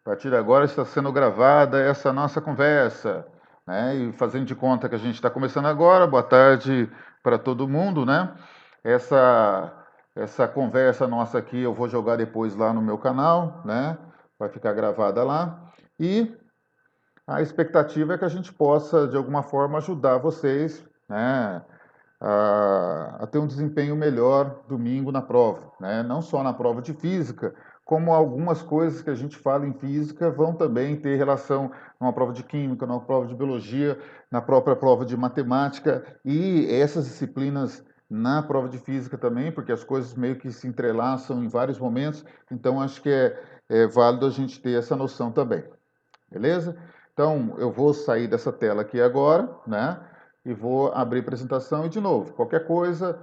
partir de agora está sendo gravada essa nossa conversa, né? E fazendo de conta que a gente está começando agora, boa tarde para todo mundo, né? Essa, essa conversa nossa aqui eu vou jogar depois lá no meu canal, né? Vai ficar gravada lá. E a expectativa é que a gente possa, de alguma forma, ajudar vocês, né? A ter um desempenho melhor domingo na prova, né? Não só na prova de física, como algumas coisas que a gente fala em física vão também ter relação numa prova de química, numa prova de biologia, na própria prova de matemática e essas disciplinas na prova de física também, porque as coisas meio que se entrelaçam em vários momentos, então acho que é válido a gente ter essa noção também, beleza? Então eu vou sair dessa tela aqui agora, né? E vou abrir a apresentação e, de novo, qualquer coisa,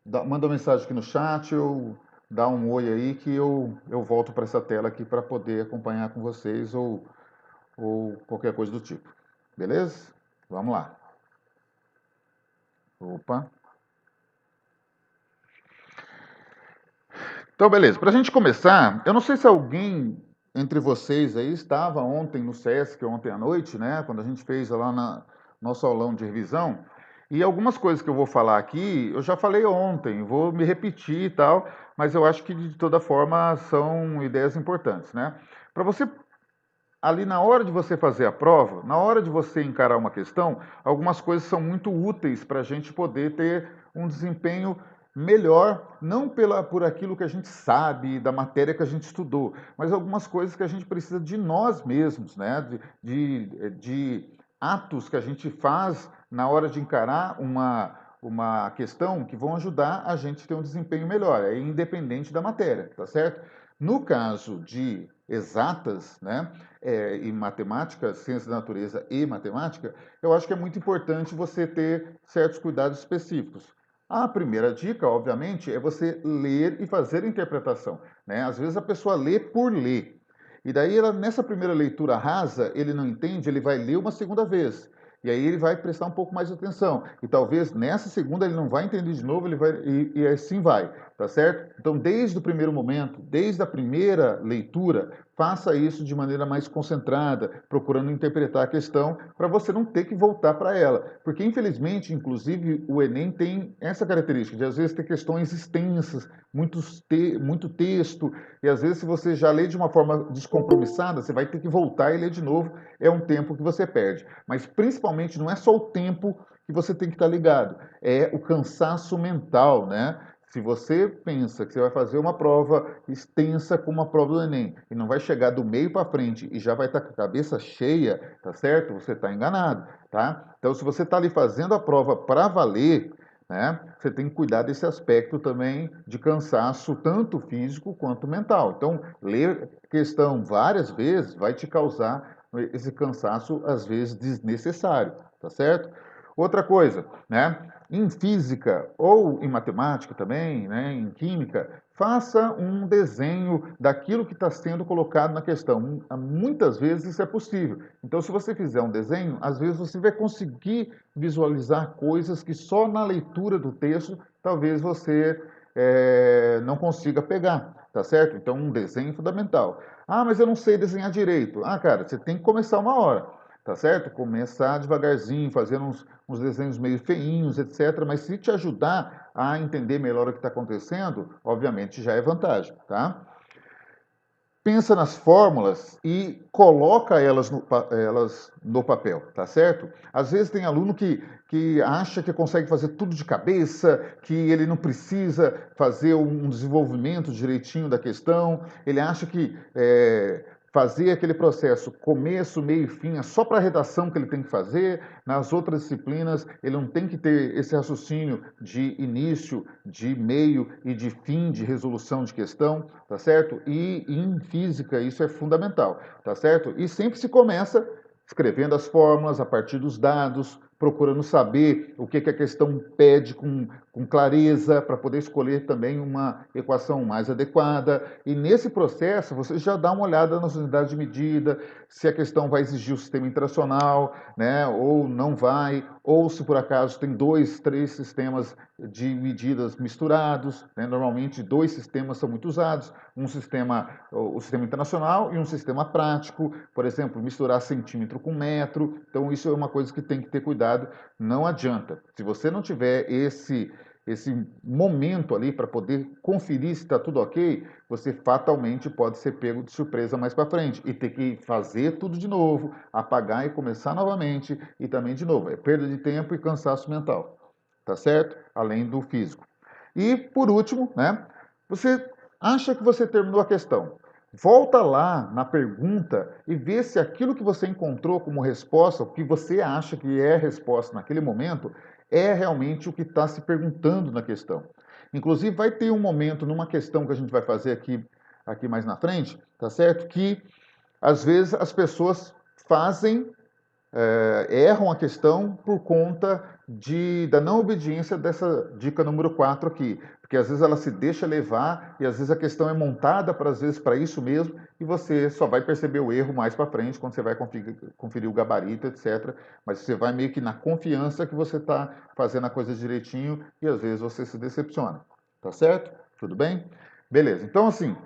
manda uma mensagem aqui no chat ou dá um oi aí que eu volto para essa tela aqui para poder acompanhar com vocês ou qualquer coisa do tipo. Beleza? Vamos lá. Opa. Então, beleza. Para a gente começar, eu não sei se alguém entre vocês aí estava ontem no SESC, ontem à noite, né? Quando a gente fez lá na nosso aulão de revisão. E algumas coisas que eu vou falar aqui, eu já falei ontem, vou me repetir e tal, mas eu acho que de toda forma são ideias importantes, né? Para você, ali na hora de você fazer a prova, na hora de você encarar uma questão, algumas coisas são muito úteis para a gente poder ter um desempenho melhor, não por aquilo que a gente sabe, da matéria que a gente estudou, mas algumas coisas que a gente precisa de nós mesmos, né? De atos que a gente faz na hora de encarar uma questão que vão ajudar a gente a ter um desempenho melhor, é independente da matéria, tá certo? No caso de exatas, né, e matemática, ciência da natureza e matemática, eu acho que é muito importante você ter certos cuidados específicos. A primeira dica, obviamente, é você ler e fazer a interpretação, né? Às vezes a pessoa lê por ler. E daí, nessa primeira leitura rasa, ele não entende, ele vai ler uma segunda vez. E aí ele vai prestar um pouco mais de atenção. E talvez nessa segunda ele não vai entender de novo, ele vai, e assim vai, tá certo? Então, desde o primeiro momento, desde a primeira leitura, faça isso de maneira mais concentrada, procurando interpretar a questão, para você não ter que voltar para ela. Porque, infelizmente, inclusive, o Enem tem essa característica de, às vezes, ter questões extensas, muito texto, e às vezes, se você já lê de uma forma descompromissada, você vai ter que voltar e ler de novo, é um tempo que você perde. Mas, principalmente, não é só o tempo que você tem que estar ligado, é o cansaço mental, né? Se você pensa que você vai fazer uma prova extensa como a prova do Enem e não vai chegar do meio para frente e já vai estar com a cabeça cheia, tá certo? Você está enganado, tá? Então, se você está ali fazendo a prova para valer, né, você tem que cuidar desse aspecto também de cansaço, tanto físico quanto mental. Então, ler questão várias vezes vai te causar esse cansaço, às vezes, desnecessário, tá certo? Outra coisa, né? Em física ou em matemática também, né, em química, faça um desenho daquilo que está sendo colocado na questão. Muitas vezes isso é possível. Então, se você fizer um desenho, às vezes você vai conseguir visualizar coisas que só na leitura do texto talvez você não consiga pegar, tá certo? Então, um desenho é fundamental. Ah, mas eu não sei desenhar direito. Ah, cara, você tem que começar uma hora, tá certo? Começar devagarzinho, fazendo uns desenhos meio feinhos, etc. Mas se te ajudar a entender melhor o que está acontecendo, obviamente já é vantagem, tá? Pensa nas fórmulas e coloca elas no papel, tá certo? Às vezes tem aluno que acha que consegue fazer tudo de cabeça, que ele não precisa fazer um desenvolvimento direitinho da questão, ele acha que fazer aquele processo começo, meio e fim é só para a redação que ele tem que fazer, nas outras disciplinas ele não tem que ter esse raciocínio de início, de meio e de fim de resolução de questão, tá certo? E em física isso é fundamental, tá certo? E sempre se começa escrevendo as fórmulas a partir dos dados, procurando saber o que a questão pede com clareza, para poder escolher também uma equação mais adequada. E nesse processo, você já dá uma olhada nas unidades de medida, se a questão vai exigir o sistema internacional, né, ou não vai, ou se por acaso tem 2, 3 sistemas de medidas misturados, né? Normalmente 2 sistemas são muito usados, um sistema, o sistema internacional e um sistema prático, por exemplo, misturar centímetro com metro, então isso é uma coisa que tem que ter cuidado, não adianta. Se você não tiver esse momento ali para poder conferir se está tudo ok, você fatalmente pode ser pego de surpresa mais para frente e ter que fazer tudo de novo, apagar e começar novamente e também de novo. É perda de tempo e cansaço mental, tá certo? Além do físico. E por último, né? Você acha que você terminou a questão? Volta lá na pergunta e vê se aquilo que você encontrou como resposta, o que você acha que é resposta naquele momento, é realmente o que está se perguntando na questão. Inclusive, vai ter um momento numa questão que a gente vai fazer aqui mais na frente, tá certo? Que às vezes as pessoas fazem erram a questão por conta da não obediência dessa dica número 4 aqui. Porque às vezes ela se deixa levar e às vezes a questão é montada para às vezes para isso mesmo e você só vai perceber o erro mais para frente quando você vai conferir o gabarito, etc. Mas você vai meio que na confiança que você está fazendo a coisa direitinho e às vezes você se decepciona. Tá certo? Tudo bem? Beleza. Então assim,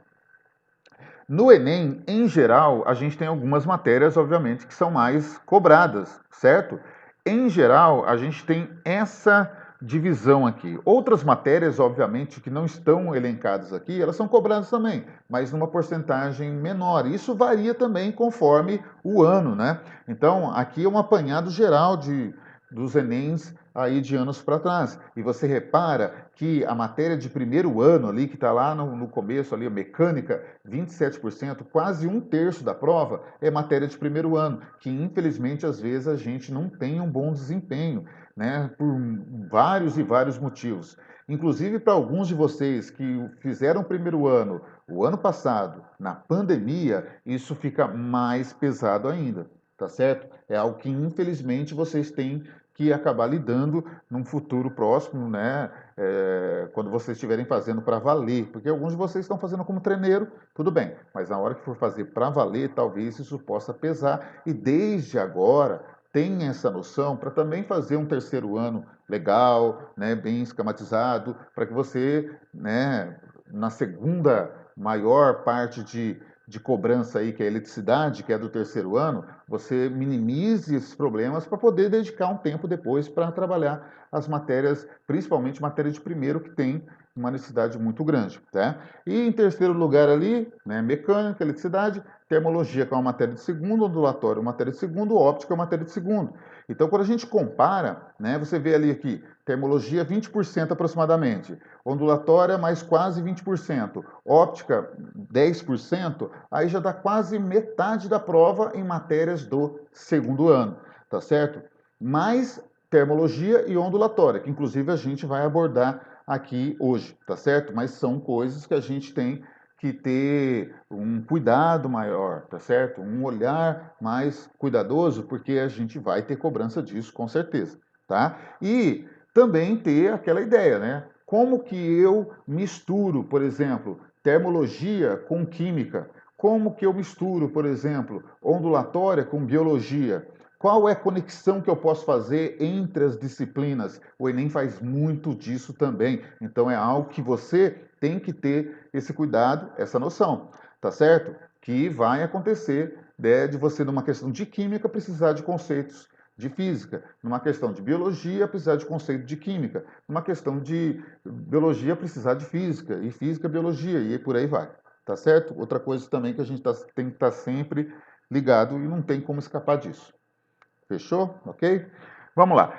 no Enem, em geral, a gente tem algumas matérias, obviamente, que são mais cobradas, certo? Em geral, a gente tem essa divisão aqui. Outras matérias, obviamente, que não estão elencadas aqui, elas são cobradas também, mas numa porcentagem menor. Isso varia também conforme o ano, né? Então, aqui é um apanhado geral dos Enems aí de anos para trás. E você repara que a matéria de primeiro ano ali, que está lá no começo ali, a mecânica, 27%, quase um terço da prova é matéria de primeiro ano, que infelizmente às vezes a gente não tem um bom desempenho, né, por vários e vários motivos. Inclusive para alguns de vocês que fizeram o primeiro ano o ano passado, na pandemia, isso fica mais pesado ainda, tá certo? É algo que infelizmente vocês têm que acabar lidando num futuro próximo, né? Quando vocês estiverem fazendo para valer, porque alguns de vocês estão fazendo como treineiro, tudo bem, mas na hora que for fazer para valer, talvez isso possa pesar, e desde agora tenha essa noção para também fazer um terceiro ano legal, né, bem esquematizado, para que você, né, na segunda maior parte de cobrança aí, que é a eletricidade, que é do terceiro ano, você minimize esses problemas para poder dedicar um tempo depois para trabalhar as matérias, principalmente matéria de primeiro, que tem uma necessidade muito grande. Tá? E em terceiro lugar ali, né, mecânica, eletricidade, termologia, que é uma matéria de segundo, ondulatório, uma matéria de segundo, óptica, uma matéria de segundo. Então, quando a gente compara, né, você vê ali aqui, termologia 20% aproximadamente, ondulatória mais quase 20%, óptica 10%, aí já dá quase metade da prova em matérias do segundo ano, tá certo? Mais termologia e ondulatória, que inclusive a gente vai abordar aqui hoje, tá certo? Mas são coisas que a gente tem que ter um cuidado maior, tá certo? Um olhar mais cuidadoso, porque a gente vai ter cobrança disso com certeza, tá? E também ter aquela ideia, né? Como que eu misturo, por exemplo, termologia com química? Como que eu misturo, por exemplo, ondulatória com biologia? Qual é a conexão que eu posso fazer entre as disciplinas? O Enem faz muito disso também. Então é algo que você tem que ter esse cuidado, essa noção, tá certo? Que vai acontecer, né, de você, numa questão de química, precisar de conceitos de física, numa questão de biologia, precisar de conceito de química, numa questão de biologia, precisar de física, e física, biologia, e por aí vai, tá certo? Outra coisa também que a gente tem que estar sempre ligado e não tem como escapar disso. Fechou? Ok? Vamos lá.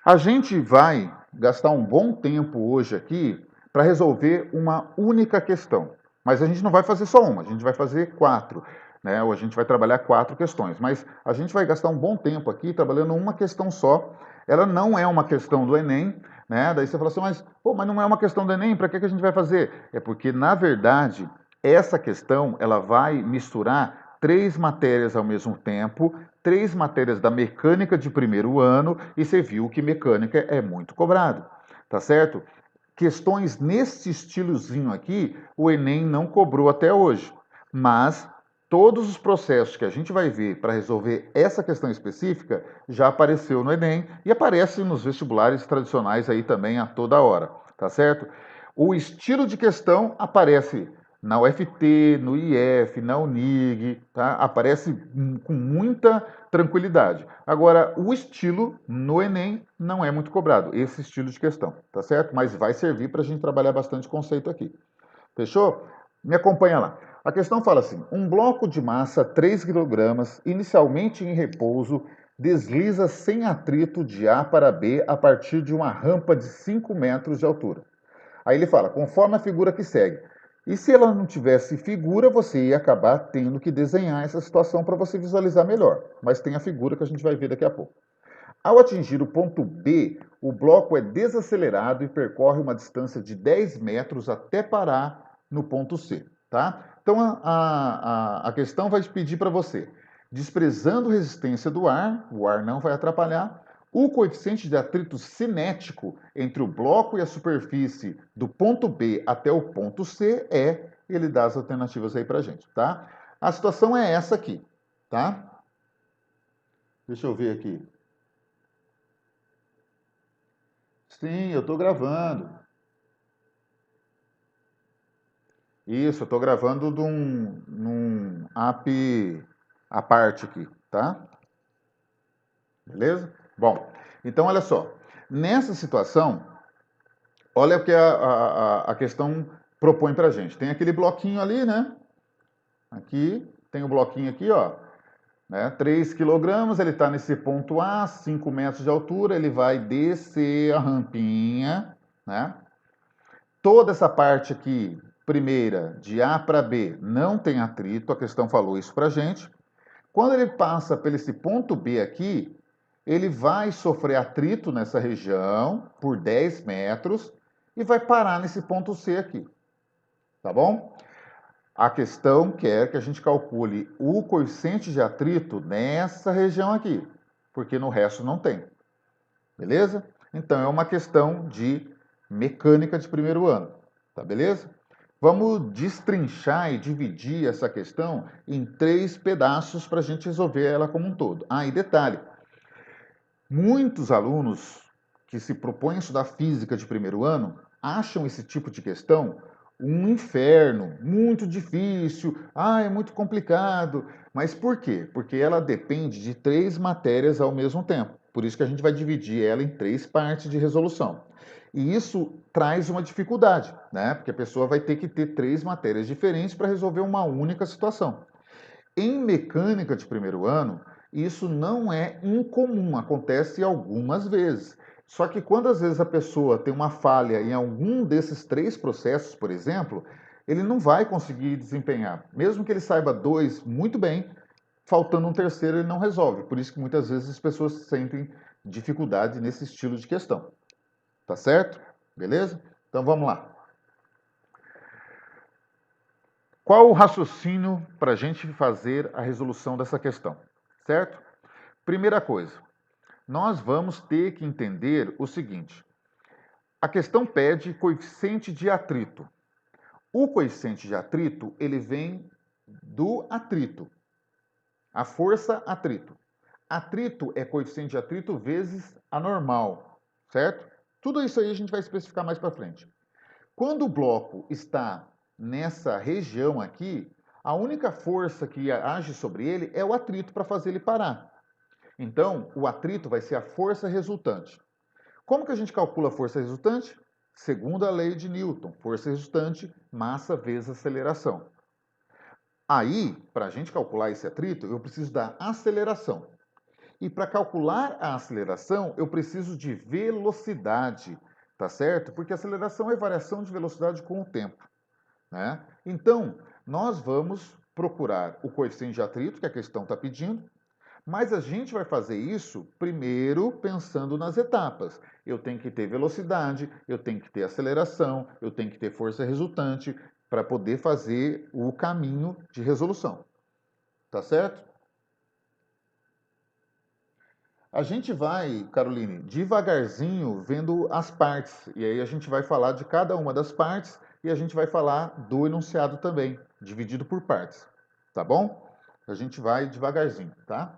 A gente vai gastar um bom tempo hoje aqui para resolver uma única questão. Mas a gente não vai fazer só uma, a gente vai fazer 4. Né? Ou a gente vai trabalhar 4 questões. Mas a gente vai gastar um bom tempo aqui trabalhando uma questão só. Ela não é uma questão do Enem. Né? Daí você fala assim, mas não é uma questão do Enem, para que a gente vai fazer? É porque, na verdade, essa questão ela vai misturar 3 matérias ao mesmo tempo, 3 matérias da mecânica de primeiro ano, e você viu que mecânica é muito cobrado, tá certo? Questões nesse estilozinho aqui, o Enem não cobrou até hoje, mas Todos os processos que a gente vai ver para resolver essa questão específica já apareceu no Enem e aparece nos vestibulares tradicionais aí também a toda hora, tá certo? O estilo de questão aparece na UFT, no IF, na UNIG, tá? Aparece com muita tranquilidade. Agora, o estilo no Enem não é muito cobrado, esse estilo de questão, tá certo? Mas vai servir para a gente trabalhar bastante conceito aqui. Fechou? Me acompanha lá. A questão fala assim: um bloco de massa 3 kg, inicialmente em repouso, desliza sem atrito de A para B a partir de uma rampa de 5 metros de altura. Aí ele fala, conforme a figura que segue. E se ela não tivesse figura, você ia acabar tendo que desenhar essa situação para você visualizar melhor. Mas tem a figura que a gente vai ver daqui a pouco. Ao atingir o ponto B, o bloco é desacelerado e percorre uma distância de 10 metros até parar no ponto C. Tá? Então a questão vai pedir para você, desprezando resistência do ar, o ar não vai atrapalhar, o coeficiente de atrito cinético entre o bloco e a superfície do ponto B até o ponto C é, ele dá as alternativas aí para gente, tá? A situação é essa aqui, tá? Deixa eu ver aqui. Sim, eu estou gravando. Isso, eu estou gravando num app à parte aqui, tá? Beleza? Bom, então olha só. Nessa situação, olha o que a questão propõe para a gente. Tem aquele bloquinho ali, né? Aqui, tem o bloquinho aqui, ó. Né? 3 kg, ele está nesse ponto A, 5 metros de altura, ele vai descer a rampinha, né? Toda essa parte aqui, primeira, de A para B, não tem atrito, a questão falou isso para a gente. Quando ele passa por esse ponto B aqui, ele vai sofrer atrito nessa região por 10 metros e vai parar nesse ponto C aqui. Tá bom? A questão quer que a gente calcule o coeficiente de atrito nessa região aqui, porque no resto não tem. Beleza? Então é uma questão de mecânica de primeiro ano. Tá beleza? Vamos destrinchar e dividir essa questão em 3 pedaços para a gente resolver ela como um todo. Ah, e detalhe: muitos alunos que se propõem a estudar física de primeiro ano acham esse tipo de questão um inferno, muito difícil, é muito complicado. Mas por quê? Porque ela depende de 3 matérias ao mesmo tempo. Por isso que a gente vai dividir ela em 3 partes de resolução. E isso traz uma dificuldade, né? Porque a pessoa vai ter que ter 3 matérias diferentes para resolver uma única situação. Em mecânica de primeiro ano, isso não é incomum, acontece algumas vezes. Só que quando às vezes a pessoa tem uma falha em algum desses 3 processos, por exemplo, ele não vai conseguir desempenhar. Mesmo que ele saiba 2 muito bem, faltando um terceiro ele não resolve. Por isso que muitas vezes as pessoas sentem dificuldade nesse estilo de questão. Tá certo? Beleza? Então vamos lá. Qual o raciocínio para a gente fazer a resolução dessa questão? Certo? Primeira coisa, nós vamos ter que entender o seguinte: a questão pede coeficiente de atrito. O coeficiente de atrito, ele vem do atrito, a força atrito. Atrito é coeficiente de atrito vezes a normal, certo? Tudo isso aí a gente vai especificar mais para frente. Quando o bloco está nessa região aqui, a única força que age sobre ele é o atrito para fazer ele parar. Então, o atrito vai ser a força resultante. Como que a gente calcula a força resultante? Segundo a lei de Newton, força resultante, massa vezes aceleração. Aí, para a gente calcular esse atrito, eu preciso da aceleração. E para calcular a aceleração, eu preciso de velocidade, tá certo? Porque a aceleração é variação de velocidade com o tempo, né? Então, nós vamos procurar o coeficiente de atrito, que a questão está pedindo, mas a gente vai fazer isso primeiro pensando nas etapas. Eu tenho que ter velocidade, eu tenho que ter aceleração, eu tenho que ter força resultante para poder fazer o caminho de resolução. Tá certo? A gente vai, Caroline, devagarzinho vendo as partes. E aí a gente vai falar de cada uma das partes e a gente vai falar do enunciado também, dividido por partes. tá bom? A gente vai devagarzinho, tá?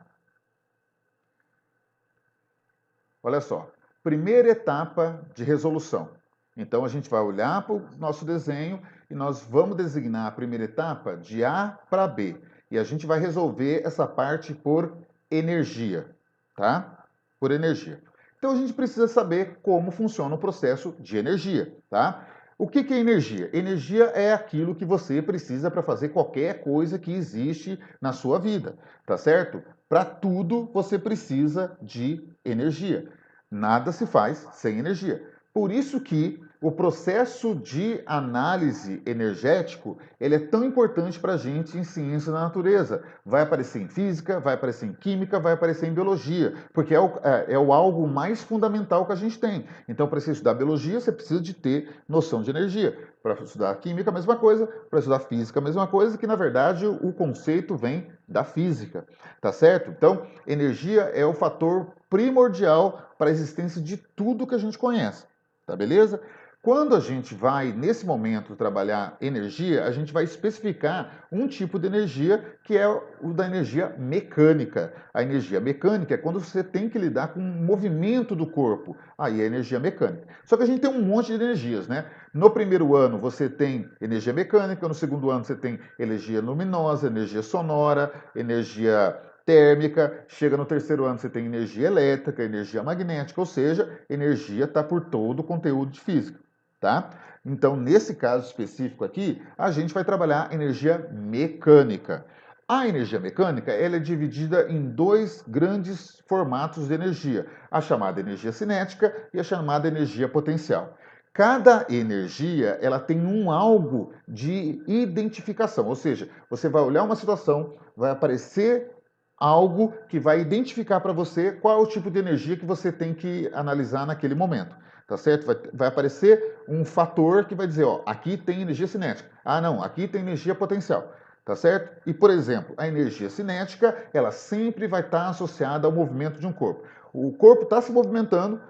Olha só, primeira etapa de resolução. Então a gente vai olhar para o nosso desenho e nós vamos designar a primeira etapa de A para B. E a gente vai resolver essa parte por energia, tá? Por energia. Então a gente precisa saber como funciona o processo de energia, tá? O que é energia? Energia é aquilo que você precisa para fazer qualquer coisa que existe na sua vida, tá certo? Para tudo você precisa de energia. Nada se faz sem energia. Por isso que o processo de análise energético ele é tão importante para a gente em ciência da natureza. Vai aparecer em física, vai aparecer em química, vai aparecer em biologia, porque é o algo mais fundamental que a gente tem. Então, para você estudar biologia, você precisa de ter noção de energia. Para estudar química, a mesma coisa. Para estudar física, a mesma coisa, que na verdade o conceito vem da física, tá certo? Então, energia é o fator primordial para a existência de tudo que a gente conhece, tá beleza? Quando a gente vai, nesse momento, trabalhar energia, a gente vai especificar um tipo de energia que é o da energia mecânica. A energia mecânica é quando você tem que lidar com o movimento do corpo. Aí é energia mecânica. Só que a gente tem um monte de energias, né? No primeiro ano você tem energia mecânica, no segundo ano você tem energia luminosa, energia sonora, energia térmica, chega no terceiro ano você tem energia elétrica, energia magnética, ou seja, energia está por todo o conteúdo de física, tá? Então, nesse caso específico aqui, a gente vai trabalhar energia mecânica. A energia mecânica ela é dividida em dois grandes formatos de energia, a chamada energia cinética e a chamada energia potencial. Cada energia ela tem um algo de identificação, ou seja, você vai olhar uma situação, vai aparecer algo que vai identificar para você qual é o tipo de energia que você tem que analisar naquele momento, tá certo? Vai aparecer um fator que vai dizer, ó, aqui tem energia cinética. Ah, não, aqui tem energia potencial, tá certo? E, por exemplo, a energia cinética, ela sempre vai estar associada ao movimento de um corpo. O corpo está se movimentando,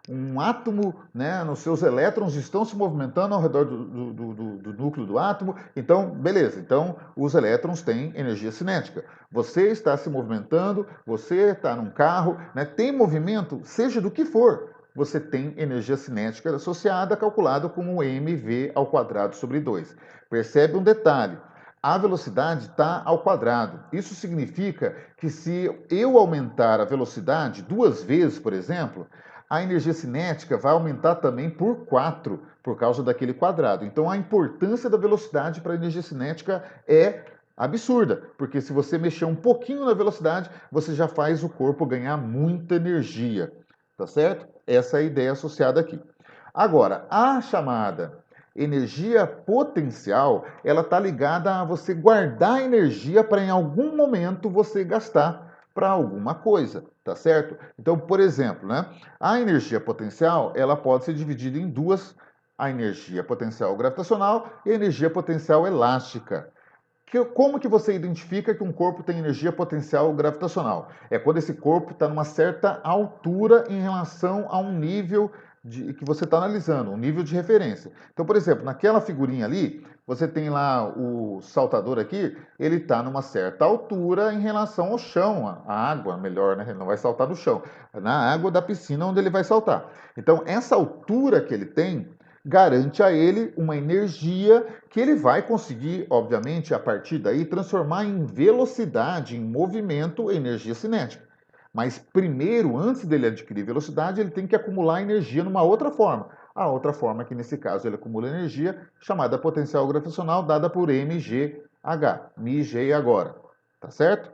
um átomo, né, nos seus elétrons estão se movimentando ao redor do núcleo do átomo. Então, beleza. Então, os elétrons têm energia cinética. Você está se movimentando, você está num carro, né, tem movimento, seja do que for, você tem energia cinética associada, calculada como mv ao quadrado sobre 2. Percebe um detalhe? A velocidade está ao quadrado. Isso significa que se eu aumentar a velocidade duas vezes, por exemplo, a energia cinética vai aumentar também por 4, por causa daquele quadrado. Então a importância da velocidade para a energia cinética é absurda, porque se você mexer um pouquinho na velocidade, você já faz o corpo ganhar muita energia, tá certo? Essa é a ideia associada aqui. Agora, a chamada energia potencial, ela está ligada a você guardar energia para em algum momento você gastar para alguma coisa, tá certo? Então, por exemplo, né, a energia potencial, ela pode ser dividida em duas, a energia potencial gravitacional e a energia potencial elástica. Como que você identifica que um corpo tem energia potencial gravitacional? É quando esse corpo está numa certa altura em relação a um nível que você está analisando, um nível de referência. Então, por exemplo, naquela figurinha ali, você tem lá o saltador aqui, ele está numa certa altura em relação ao chão, a água, melhor, né? Ele não vai saltar no chão, na água da piscina onde ele vai saltar. Então, essa altura que ele tem garante a ele uma energia que ele vai conseguir, obviamente, a partir daí, transformar em velocidade, em movimento, energia cinética. Mas primeiro, antes dele adquirir velocidade, ele tem que acumular energia numa outra forma. A outra forma que, nesse caso, ele acumula energia, chamada potencial gravitacional, dada por mgh. MG agora. Tá certo?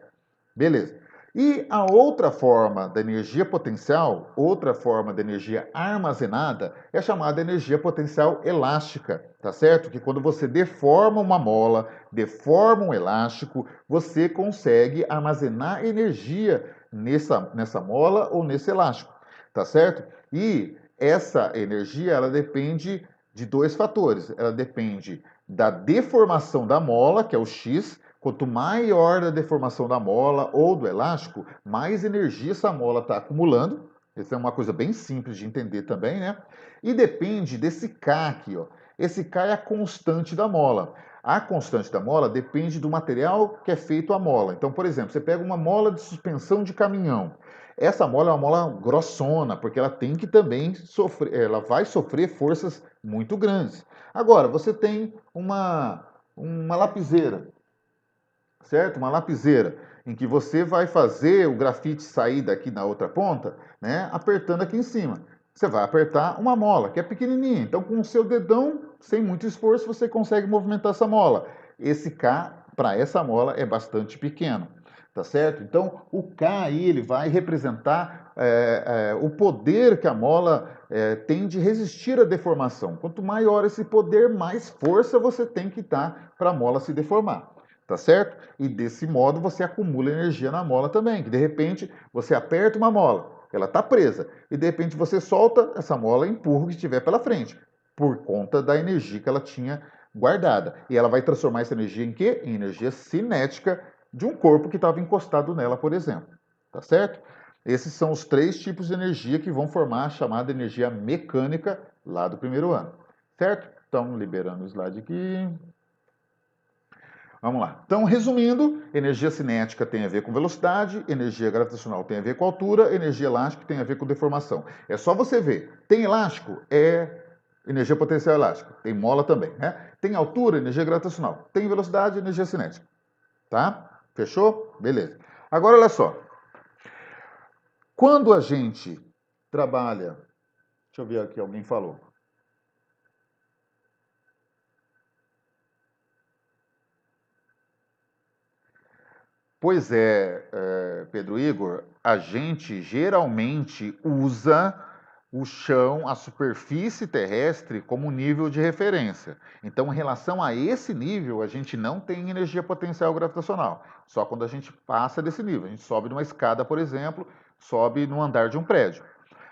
Beleza. E a outra forma da energia potencial, outra forma da energia armazenada, é chamada energia potencial elástica, tá certo? Que quando você deforma uma mola, deforma um elástico, você consegue armazenar energia nessa mola ou nesse elástico, tá certo? E essa energia, ela depende de dois fatores. Ela depende da deformação da mola, que é o X. Quanto maior a deformação da mola ou do elástico, mais energia essa mola está acumulando. Essa é uma coisa bem simples de entender também, né? E depende desse K aqui, ó. Esse K é a constante da mola. A constante da mola depende do material que é feito a mola. Então, por exemplo, você pega uma mola de suspensão de caminhão. Essa mola é uma mola grossona, porque ela tem que também sofrer, ela vai sofrer forças muito grandes. Agora, você tem uma lapiseira, certo? Uma lapiseira, em que você vai fazer o grafite sair daqui na outra ponta, né? Apertando aqui em cima. Você vai apertar uma mola, que é pequenininha. Então, com o seu dedão, sem muito esforço, você consegue movimentar essa mola. Esse K, para essa mola, é bastante pequeno, tá certo? Então, o K aí, ele vai representar o poder que a mola tem de resistir à deformação. Quanto maior esse poder, mais força você tem que dar para a mola se deformar. Tá certo? E desse modo você acumula energia na mola também, que de repente você aperta uma mola, ela está presa, e de repente você solta essa mola e empurra o que estiver pela frente, por conta da energia que ela tinha guardada. E ela vai transformar essa energia em quê? Em energia cinética de um corpo que estava encostado nela, por exemplo. Tá certo? Esses são os 3 tipos de energia que vão formar a chamada energia mecânica lá do primeiro ano. Certo? Então, liberando o slide aqui. Vamos lá. Então, resumindo, energia cinética tem a ver com velocidade, energia gravitacional tem a ver com altura, energia elástica tem a ver com deformação. É só você ver. Tem elástico? É energia potencial elástica. Tem mola também, né? Tem altura? Energia gravitacional. Tem velocidade? Energia cinética. Tá? Fechou? Beleza. Agora, olha só. Quando a gente trabalha... Deixa eu ver aqui, alguém falou. Pois é, Pedro Igor, a gente geralmente usa o chão, a superfície terrestre, como nível de referência. Então, em relação a esse nível, a gente não tem energia potencial gravitacional. Só quando a gente passa desse nível. A gente sobe numa escada, por exemplo, sobe no andar de um prédio.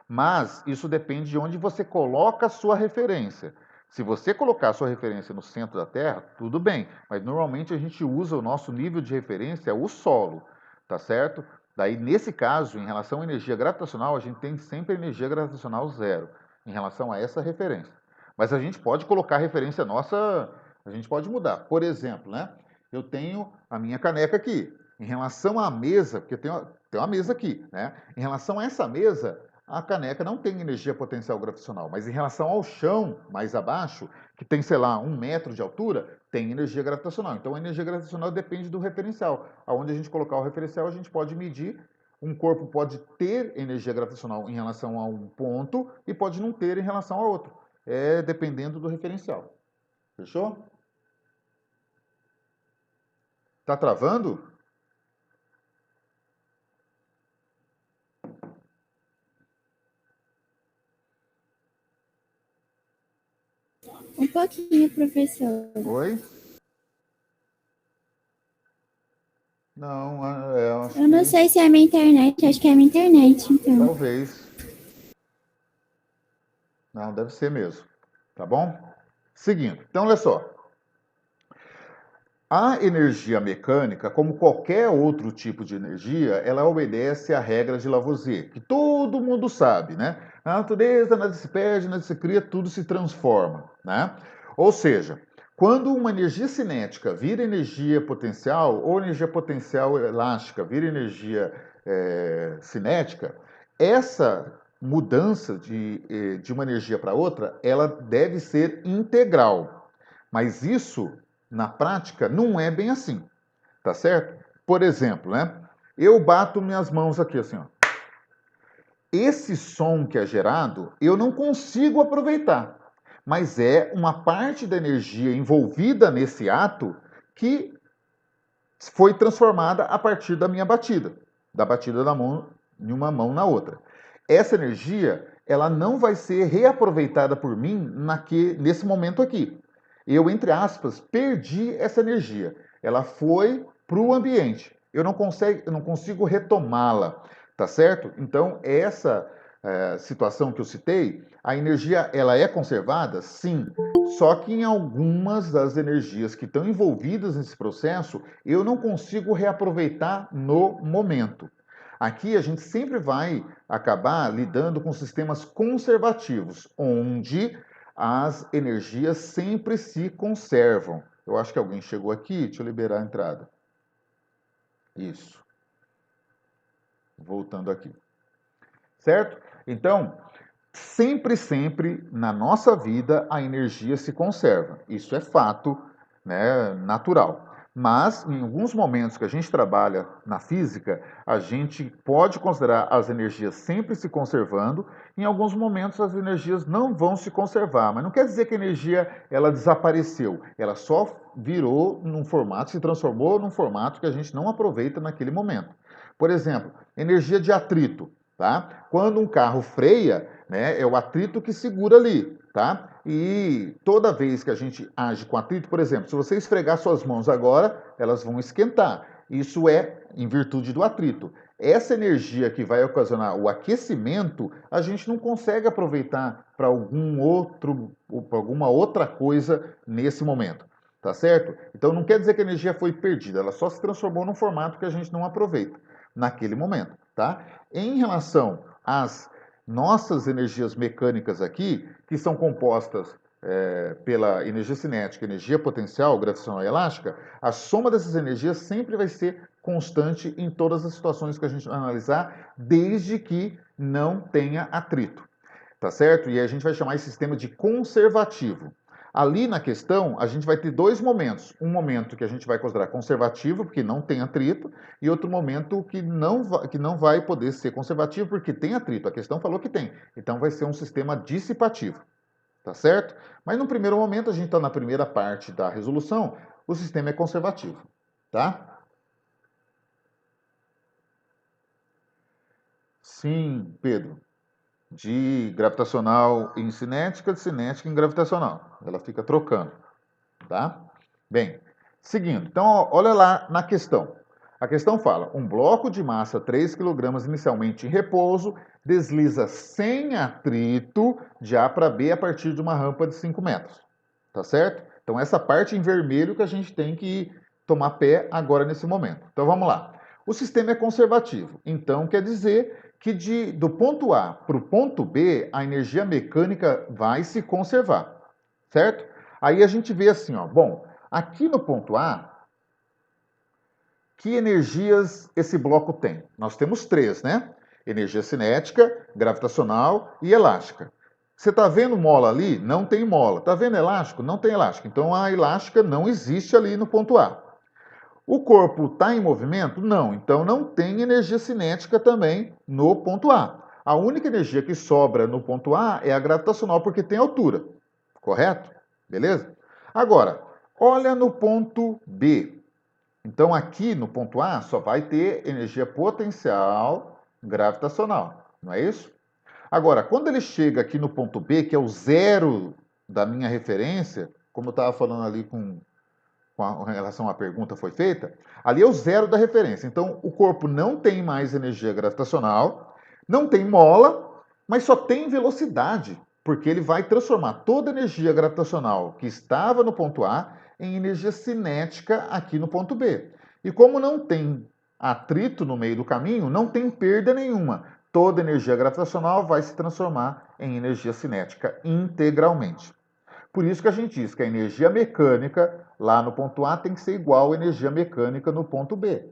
Mas isso depende de onde você coloca a sua referência. Se você colocar a sua referência no centro da Terra, tudo bem, mas normalmente a gente usa o nosso nível de referência, o solo, tá certo? Daí, nesse caso, em relação à energia gravitacional, a gente tem sempre energia gravitacional zero, em relação a essa referência. Mas a gente pode colocar a referência nossa, a gente pode mudar. Por exemplo, né? Eu tenho a minha caneca aqui. Em relação à mesa, porque tem uma mesa aqui, né? Em relação a essa mesa, a caneca não tem energia potencial gravitacional, mas em relação ao chão, mais abaixo, que tem, sei lá, 1 metro de altura, tem energia gravitacional. Então, a energia gravitacional depende do referencial. Aonde a gente colocar o referencial, a gente pode medir. Um corpo pode ter energia gravitacional em relação a um ponto e pode não ter em relação a outro. É dependendo do referencial. Fechou? Tá travando? Um pouquinho, professor. Oi? Não, acho Eu não que sei se é a minha internet, acho que é a minha internet, então. talvez. Não, deve ser mesmo. Tá bom? Seguindo. Então, olha só. A energia mecânica, como qualquer outro tipo de energia, ela obedece à regra de Lavoisier, que todo mundo sabe, né? Na natureza, nada se perde, nada se cria, tudo se transforma, né? Ou seja, quando uma energia cinética vira energia potencial, ou energia potencial elástica vira energia cinética, essa mudança de uma energia para outra, ela deve ser integral. Mas isso na prática, não é bem assim, tá certo? Por exemplo, né? Eu bato minhas mãos aqui assim, ó. Esse som que é gerado, eu não consigo aproveitar, mas é uma parte da energia envolvida nesse ato que foi transformada a partir da minha batida, da batida da mão de uma mão na outra. Essa energia, ela não vai ser reaproveitada por mim nesse momento aqui. Eu, entre aspas, perdi essa energia. Ela foi para o ambiente. Eu não consigo retomá-la, tá certo? Então, essa situação que eu citei, a energia ela é conservada? Sim. Só que em algumas das energias que estão envolvidas nesse processo, eu não consigo reaproveitar no momento. Aqui a gente sempre vai acabar lidando com sistemas conservativos, onde as energias sempre se conservam, Eu acho que alguém chegou aqui, deixa eu liberar a entrada. Isso. Voltando aqui. Certo? Então, sempre na nossa vida a energia se conserva. Isso é fato, né, natural. Mas em alguns momentos que a gente trabalha na física, a gente pode considerar as energias sempre se conservando. Em alguns momentos as energias não vão se conservar, mas não quer dizer que a energia ela desapareceu. Ela só virou num formato, se transformou num formato que a gente não aproveita naquele momento. Por exemplo, energia de atrito. Tá? Quando um carro freia, né, é o atrito que segura ali, tá? E toda vez que a gente age com atrito, por exemplo, se você esfregar suas mãos agora, elas vão esquentar. Isso é em virtude do atrito. Essa energia que vai ocasionar o aquecimento, a gente não consegue aproveitar para alguma outra coisa nesse momento, tá certo? Então não quer dizer que a energia foi perdida, ela só se transformou num formato que a gente não aproveita naquele momento, tá? Em relação às nossas energias mecânicas aqui, que são compostas pela energia cinética, energia potencial, gravitacional e elástica, a soma dessas energias sempre vai ser constante em todas as situações que a gente vai analisar, desde que não tenha atrito, tá certo? E a gente vai chamar esse sistema de conservativo. Ali na questão, a gente vai ter dois momentos. Um momento que a gente vai considerar conservativo, porque não tem atrito, e outro momento que não vai poder ser conservativo, porque tem atrito. A questão falou que tem. Então vai ser um sistema dissipativo. Tá certo? Mas no primeiro momento, a gente está na primeira parte da resolução, o sistema é conservativo. Tá? Sim, Pedro. De gravitacional em cinética, de cinética em gravitacional. Ela fica trocando, tá? Bem, seguindo. Então, olha lá na questão. A questão fala: um bloco de massa 3 kg inicialmente em repouso desliza sem atrito de A para B a partir de uma rampa de 5 metros. Tá certo? Então, essa parte em vermelho que a gente tem que tomar pé agora nesse momento. Então, vamos lá. O sistema é conservativo. Então, quer dizer que do ponto A para o ponto B, a energia mecânica vai se conservar. Certo? Aí a gente vê assim, ó. Bom, aqui no ponto A, que energias esse bloco tem? Nós temos três, né? Energia cinética, gravitacional e elástica. Você está vendo mola ali? Não tem mola. Está vendo elástico? Não tem elástico. Então a elástica não existe ali no ponto A. O corpo está em movimento? Não. Então não tem energia cinética também no ponto A. A única energia que sobra no ponto A é a gravitacional, porque tem altura. Correto? Beleza? Agora, olha no ponto B. Então, aqui no ponto A só vai ter energia potencial gravitacional, não é isso? Agora, quando ele chega aqui no ponto B, que é o zero da minha referência, como eu estava falando ali com relação à pergunta foi feita, ali é o zero da referência. Então, o corpo não tem mais energia gravitacional, não tem mola, mas só tem velocidade, porque ele vai transformar toda a energia gravitacional que estava no ponto A em energia cinética aqui no ponto B. E como não tem atrito no meio do caminho, não tem perda nenhuma. Toda energia gravitacional vai se transformar em energia cinética integralmente. Por isso que a gente diz que a energia mecânica lá no ponto A tem que ser igual à energia mecânica no ponto B,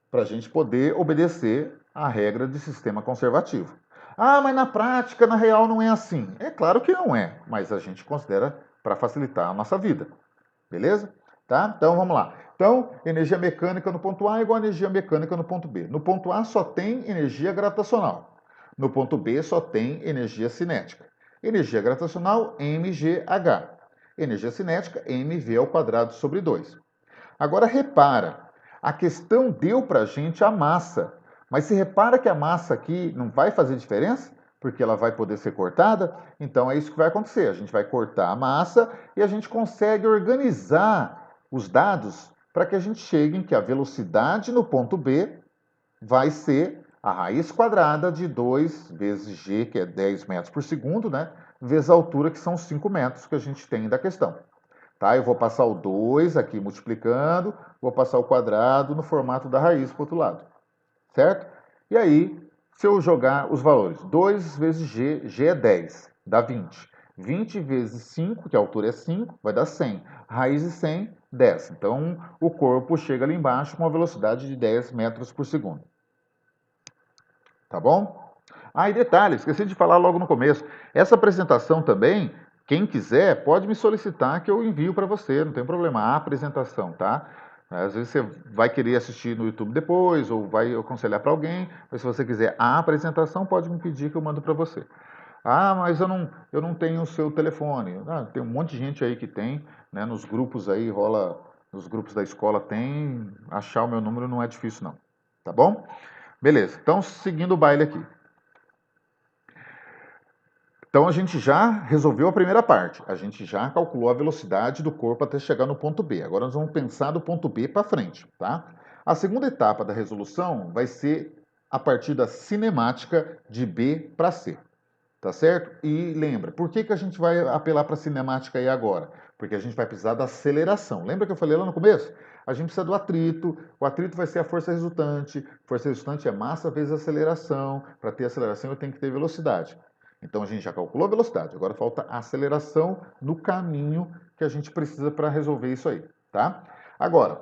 para a gente poder obedecer à regra de sistema conservativo. Ah, mas na prática, na real, não é assim. É claro que não é, mas a gente considera para facilitar a nossa vida. Beleza? Tá? Então vamos lá. Então, energia mecânica no ponto A é igual a energia mecânica no ponto B. No ponto A só tem energia gravitacional. No ponto B só tem energia cinética. Energia gravitacional, mgh. Energia cinética, mv ao quadrado sobre 2. Agora repara, a questão deu para a gente a massa. Mas se repara que a massa aqui não vai fazer diferença? Porque ela vai poder ser cortada? Então é isso que vai acontecer. A gente vai cortar a massa e a gente consegue organizar os dados para que a gente chegue em que a velocidade no ponto B vai ser a raiz quadrada de 2 vezes g, que é 10 metros por segundo, né? Vezes a altura, que são 5 metros que a gente tem da questão. Tá? Eu vou passar o 2 aqui multiplicando, vou passar o quadrado no formato da raiz para o outro lado. Certo? E aí, se eu jogar os valores, 2 vezes g é 10, dá 20. 20 vezes 5, que a altura é 5, vai dar 100. Raiz de 100 10. Então, o corpo chega ali embaixo com uma velocidade de 10 metros por segundo. Tá bom? Ah, e detalhe, esqueci de falar logo no começo. Essa apresentação também, quem quiser, pode me solicitar que eu envio para você, não tem problema. A apresentação, tá? Às vezes você vai querer assistir no YouTube depois, ou vai aconselhar para alguém, mas se você quiser a apresentação, pode me pedir que eu mando para você. Ah, mas eu não tenho o seu telefone. Ah, tem um monte de gente aí que tem, né? Nos grupos aí, rola, nos grupos da escola tem, achar o meu número não é difícil não, tá bom? Beleza, então seguindo o baile aqui. Então a gente já resolveu a primeira parte, a gente já calculou a velocidade do corpo até chegar no ponto B. Agora nós vamos pensar do ponto B para frente, tá? A segunda etapa da resolução vai ser a partir da cinemática de B para C, tá certo? E lembra, por que a gente vai apelar para a cinemática aí agora? Porque a gente vai precisar da aceleração. Lembra que eu falei lá no começo? A gente precisa do atrito, o atrito vai ser a força resultante é massa vezes aceleração, para ter aceleração eu tenho que ter velocidade. Então a gente já calculou a velocidade, agora falta a aceleração no caminho que a gente precisa para resolver isso aí, tá? Agora,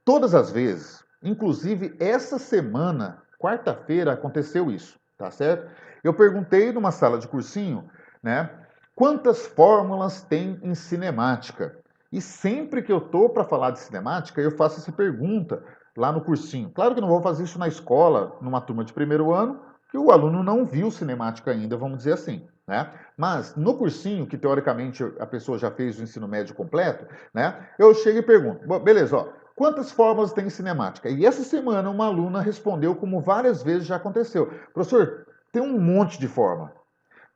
todas as vezes, inclusive essa semana, quarta-feira, aconteceu isso, tá certo? Eu perguntei numa sala de cursinho, né, quantas fórmulas tem em cinemática? E sempre que eu tô para falar de cinemática, eu faço essa pergunta lá no cursinho. Claro que eu não vou fazer isso na escola, numa turma de primeiro ano, que o aluno não viu cinemática ainda, vamos dizer assim, né? Mas no cursinho, que teoricamente a pessoa já fez o ensino médio completo, né? Eu chego e pergunto, beleza, ó, quantas fórmulas tem em cinemática? E essa semana uma aluna respondeu como várias vezes já aconteceu. Professor, tem um monte de forma,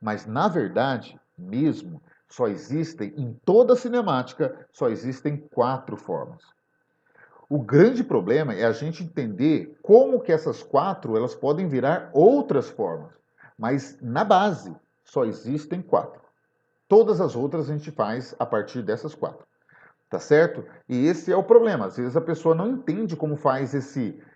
mas na verdade, mesmo, só existem, em toda a cinemática, só existem 4 formas. O grande problema é a gente entender como que essas 4 elas podem virar outras formas. Mas na base só existem 4. Todas as outras a gente faz a partir dessas 4. Tá certo? E esse é o problema. Às vezes a pessoa não entende como faz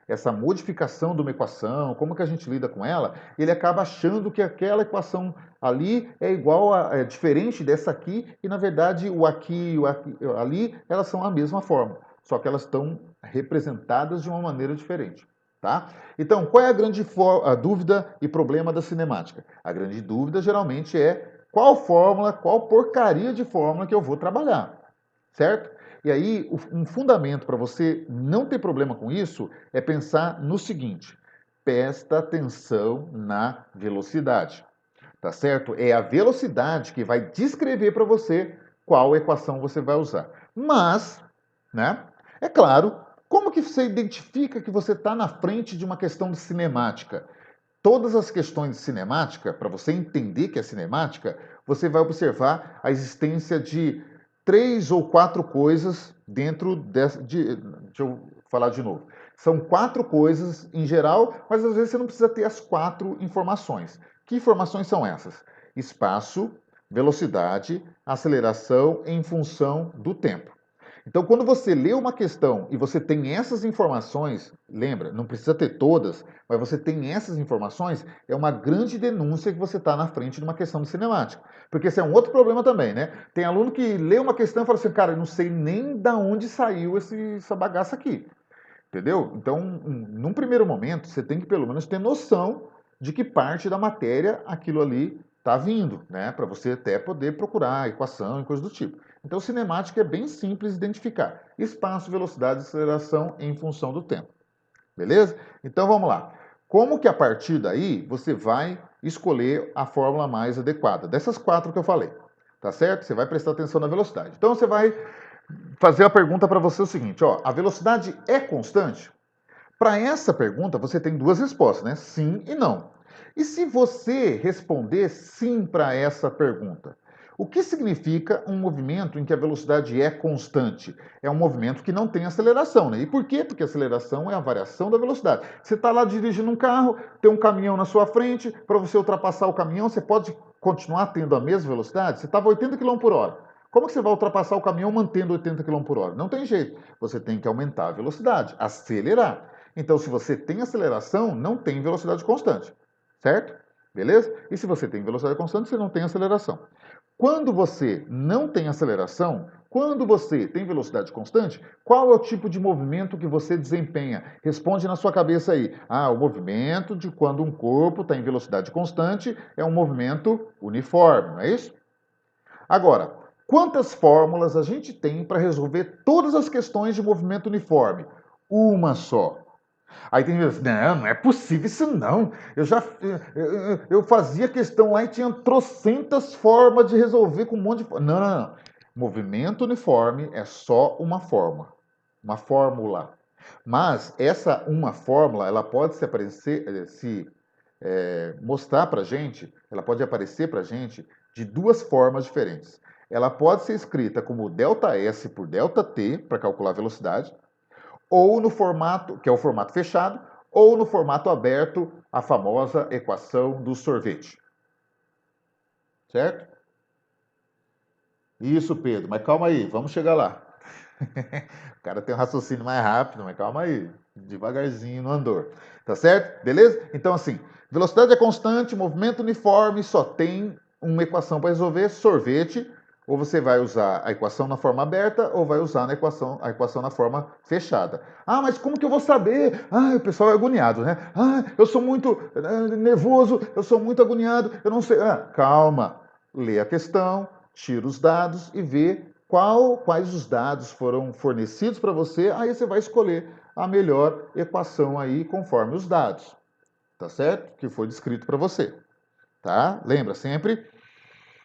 essa modificação de uma equação, como que a gente lida com ela, ele acaba achando que aquela equação ali é igual é diferente dessa aqui, e na verdade o aqui e o aqui, ali, elas são a mesma forma, só que elas estão representadas de uma maneira diferente. Tá? Então, qual é a grande a dúvida e problema da cinemática? A grande dúvida geralmente é qual fórmula, qual porcaria de fórmula que eu vou trabalhar. Certo? E aí, um fundamento para você não ter problema com isso é pensar no seguinte: presta atenção na velocidade. Tá certo? É a velocidade que vai descrever para você qual equação você vai usar. Mas, né? É claro, como que você identifica que você está na frente de uma questão de cinemática? Todas as questões de cinemática, para você entender que é cinemática, você vai observar a existência de 3 ou 4 coisas dentro dessa. Deixa eu falar de novo. São 4 coisas em geral, mas às vezes você não precisa ter as 4 informações. Que informações são essas? Espaço, velocidade, aceleração em função do tempo. Então, quando você lê uma questão e você tem essas informações, lembra, não precisa ter todas, mas você tem essas informações, é uma grande denúncia que você está na frente de uma questão de cinemática. Porque esse é um outro problema também, né? Tem aluno que lê uma questão e fala assim, cara, eu não sei nem da onde saiu essa bagaça aqui. Entendeu? Então, num primeiro momento, você tem que pelo menos ter noção de que parte da matéria aquilo ali está vindo, né? Para você até poder procurar equação e coisa do tipo. Então, cinemática é bem simples de identificar. Espaço, velocidade e aceleração em função do tempo. Beleza? Então, vamos lá. Como que a partir daí você vai escolher a fórmula mais adequada? Dessas 4 que eu falei, tá certo? Você vai prestar atenção na velocidade. Então, você vai fazer a pergunta para você o seguinte, ó, a velocidade é constante? Para essa pergunta, você tem 2 respostas, né? Sim e não. E se você responder sim para essa pergunta? O que significa um movimento em que a velocidade é constante? É um movimento que não tem aceleração, né? E por quê? Porque a aceleração é a variação da velocidade. Você está lá dirigindo um carro, tem um caminhão na sua frente, para você ultrapassar o caminhão, você pode continuar tendo a mesma velocidade? Você estava 80 km por hora. Como que você vai ultrapassar o caminhão mantendo 80 km por hora? Não tem jeito. Você tem que aumentar a velocidade, acelerar. Então, se você tem aceleração, não tem velocidade constante, certo? Beleza? E se você tem velocidade constante, você não tem aceleração. Quando você não tem aceleração, Quando você tem velocidade constante, qual é o tipo de movimento que você desempenha? Responde na sua cabeça aí. O movimento de quando um corpo está em velocidade constante é um movimento uniforme, não é isso? Agora, quantas fórmulas a gente tem para resolver todas as questões de movimento uniforme? Uma só. Aí tem gente que diz, não é possível isso não. Eu fazia questão lá e tinha trocentas formas de resolver com um monte de... Não. Movimento uniforme é só uma forma, uma fórmula. Mas essa uma fórmula, ela pode mostrar para a gente, ela pode aparecer para a gente de duas formas diferentes. Ela pode ser escrita como ΔS por ΔT, para calcular a velocidade, ou no formato, que é o formato fechado, ou no formato aberto, a famosa equação do sorvete. Certo? Isso, Pedro, mas calma aí, vamos chegar lá. O cara tem um raciocínio mais rápido, mas calma aí, devagarzinho no andor. Tá certo? Beleza? Então, assim, velocidade é constante, movimento uniforme, só tem uma equação para resolver, sorvete. Ou você vai usar a equação na forma aberta, ou vai usar a equação na forma fechada. Mas como que eu vou saber? O pessoal é agoniado, né? Eu sou muito nervoso, eu sou muito agoniado, eu não sei. Calma, lê a questão, tira os dados e vê quais os dados foram fornecidos para você, aí você vai escolher a melhor equação aí conforme os dados, tá certo? Que foi descrito para você, tá? Lembra sempre,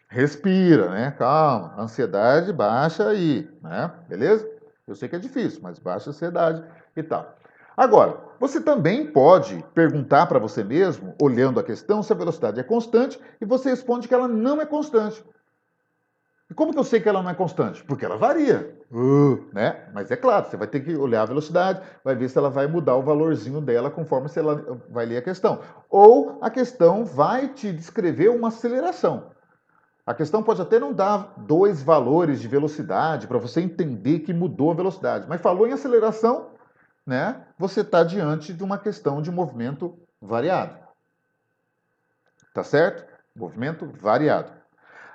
respira, né? Calma, ansiedade baixa aí, né? Beleza? Eu sei que é difícil, mas baixa a ansiedade e tal. Agora, você também pode perguntar para você mesmo, olhando a questão, se a velocidade é constante, e você responde que ela não é constante. E como que eu sei que ela não é constante? Porque ela varia, né? Mas é claro, você vai ter que olhar a velocidade, vai ver se ela vai mudar o valorzinho dela conforme você vai ler a questão. Ou a questão vai te descrever uma aceleração. A questão pode até não dar dois valores de velocidade para você entender que mudou a velocidade, mas falou em aceleração, né? Você está diante de uma questão de movimento variado. Tá certo? Movimento variado.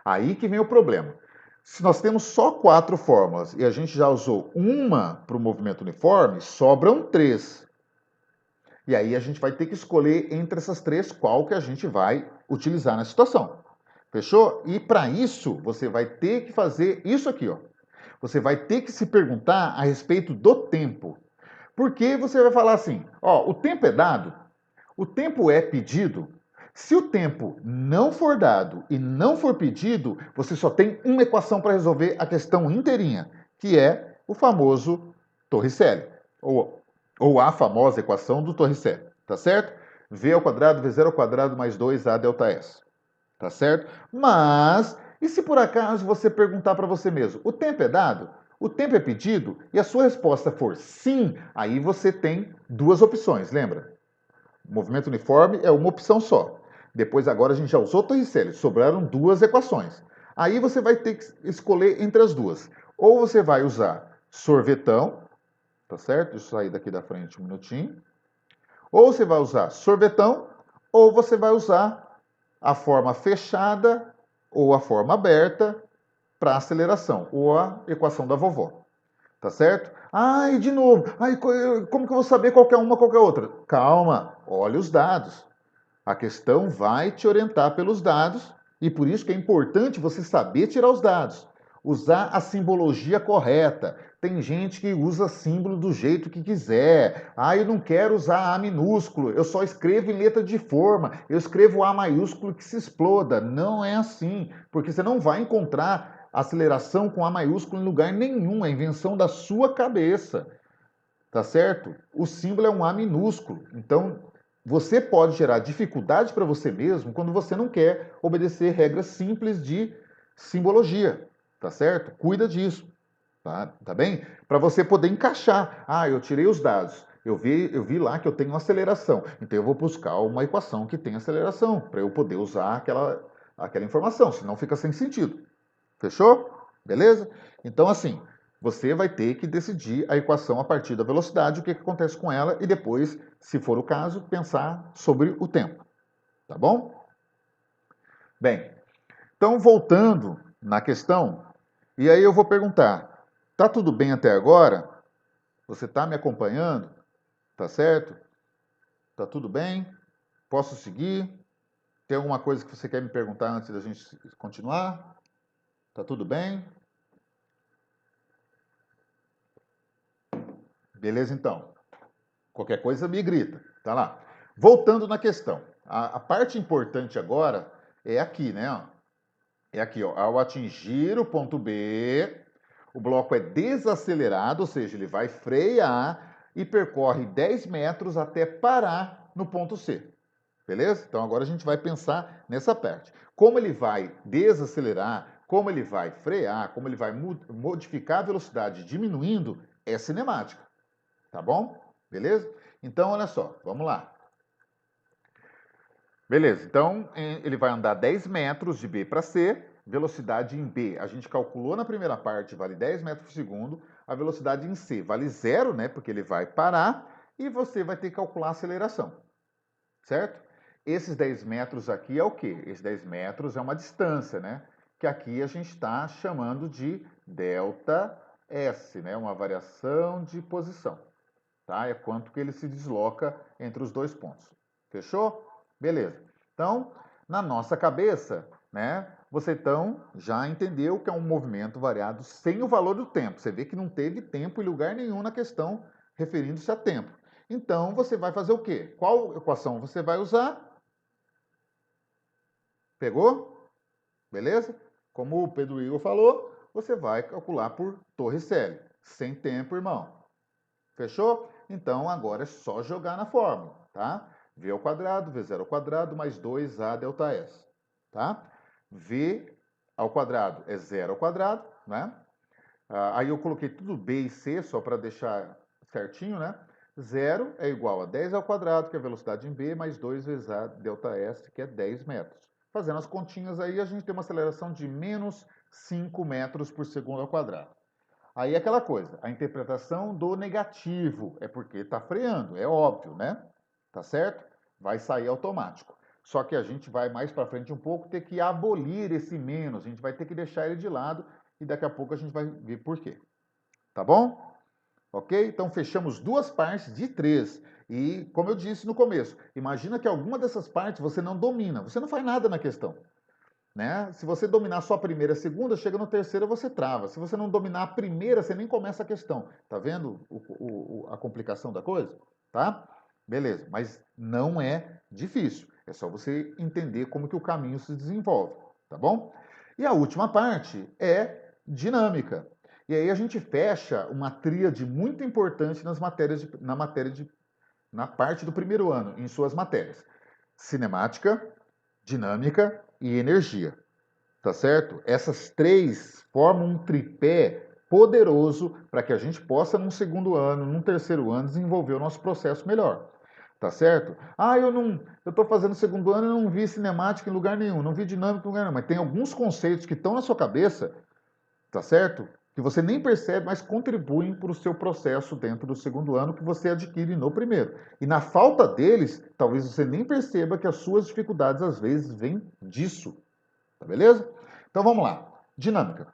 Aí que vem o problema. Se nós temos só 4 fórmulas e a gente já usou uma para o movimento uniforme, sobram 3. E aí a gente vai ter que escolher entre essas 3 qual que a gente vai utilizar na situação. Fechou? E para isso, você vai ter que fazer isso aqui, ó. Você vai ter que se perguntar a respeito do tempo. Porque você vai falar assim, o tempo é dado, o tempo é pedido. Se o tempo não for dado e não for pedido, você só tem uma equação para resolver a questão inteirinha, que é o famoso Torricelli, ou a famosa equação do Torricelli, tá certo? V ao quadrado, V0 ao quadrado mais 2A delta S, tá certo? Mas, e se por acaso você perguntar para você mesmo, o tempo é dado? O tempo é pedido? E a sua resposta for sim, aí você tem duas opções, lembra? Movimento uniforme é uma opção só. Depois agora a gente já usou Torricelli, sobraram duas equações. Aí você vai ter que escolher entre as duas. Ou você vai usar sorvetão, tá certo? Deixa eu sair daqui da frente um minutinho. Ou você vai usar sorvetão, ou você vai usar a forma fechada ou a forma aberta para aceleração, ou a equação da vovó. Tá certo? E de novo, como que eu vou saber qual é uma, qual é outra? Calma, olha os dados. A questão vai te orientar pelos dados e por isso que é importante você saber tirar os dados. Usar a simbologia correta. Tem gente que usa símbolo do jeito que quiser. Eu não quero usar A minúsculo, eu só escrevo em letra de forma, eu escrevo A maiúsculo que se exploda. Não é assim, porque você não vai encontrar aceleração com A maiúsculo em lugar nenhum, é invenção da sua cabeça. Tá certo? O símbolo é um A minúsculo. Então, você pode gerar dificuldade para você mesmo quando você não quer obedecer regras simples de simbologia, tá certo? Cuida disso, tá bem? Para você poder encaixar. Eu tirei os dados, eu vi lá que eu tenho aceleração, então eu vou buscar uma equação que tem aceleração, para eu poder usar aquela informação, senão fica sem sentido. Fechou? Beleza? Então, assim, você vai ter que decidir a equação a partir da velocidade, o que acontece com ela, e depois, se for o caso, pensar sobre o tempo. Tá bom? Bem, então voltando na questão, E aí eu vou perguntar, tá tudo bem até agora? Você está me acompanhando? Tá certo? Tá tudo bem? Posso seguir? Tem alguma coisa que você quer me perguntar antes da gente continuar? Tá tudo bem? Beleza, então. Qualquer coisa me grita. Tá lá. Voltando na questão. A parte importante agora é aqui, né? Ó. É aqui, ó. Ao atingir o ponto B, o bloco é desacelerado, ou seja, ele vai frear e percorre 10 metros até parar no ponto C. Beleza? Então agora a gente vai pensar nessa parte. Como ele vai desacelerar, como ele vai frear, como ele vai modificar a velocidade diminuindo, é cinemática. Tá bom? Beleza? Então, olha só, vamos lá. Beleza, então ele vai andar 10 metros de B para C, velocidade em B. A gente calculou na primeira parte, vale 10 metros por segundo. A velocidade em C vale 0, né? Porque ele vai parar e você vai ter que calcular a aceleração. Certo? Esses 10 metros aqui é o quê? Esses 10 metros é uma distância, né? Que aqui a gente está chamando de delta S, né? Uma variação de posição. Tá? É quanto que ele se desloca entre os dois pontos. Fechou? Beleza. Então, na nossa cabeça, né? Você então já entendeu que é um movimento variado sem o valor do tempo. Você vê que não teve tempo em lugar nenhum na questão referindo-se a tempo. Então, você vai fazer o quê? Qual equação você vai usar? Pegou? Beleza? Como o Pedro Igor falou, você vai calcular por Torricelli. Sem tempo, irmão. Fechou? Então, agora é só jogar na fórmula, tá? V ao quadrado, V0 ao quadrado, mais 2A delta S, tá? V ao quadrado é 0 ao quadrado, né? Aí eu coloquei tudo B e C, só para deixar certinho, né? 0 é igual a 10 ao quadrado, que é a velocidade em B, mais 2 vezes A delta S, que é 10 metros. Fazendo as continhas aí, a gente tem uma aceleração de menos 5 metros por segundo ao quadrado. Aí é aquela coisa, a interpretação do negativo é porque está freando, é óbvio, né? Tá certo? Vai sair automático. Só que a gente vai mais para frente um pouco ter que abolir esse menos, a gente vai ter que deixar ele de lado e daqui a pouco a gente vai ver por quê. Tá bom? Ok? Então fechamos duas partes de 3. E como eu disse no começo, imagina que alguma dessas partes você não domina, você não faz nada na questão. Né? Se você dominar só a primeira e a segunda, chega no terceiro você trava. Se você não dominar a primeira, você nem começa a questão. Tá vendo a complicação da coisa? Tá? Beleza, mas não é difícil. É só você entender como que o caminho se desenvolve, tá bom? E a última parte é dinâmica. E aí a gente fecha uma tríade muito importante na parte do primeiro ano, em suas matérias. Cinemática, dinâmica e energia. Tá certo? Essas três formam um tripé poderoso para que a gente possa, num segundo ano, num terceiro ano, desenvolver o nosso processo melhor. Tá certo? Eu estou fazendo segundo ano e não vi cinemática em lugar nenhum, não vi dinâmica em lugar nenhum, mas tem alguns conceitos que estão na sua cabeça, tá certo? Que você nem percebe, mas contribuem para o seu processo dentro do segundo ano que você adquire no primeiro. E na falta deles, talvez você nem perceba que as suas dificuldades às vezes vêm disso. Tá beleza? Então vamos lá. Dinâmica.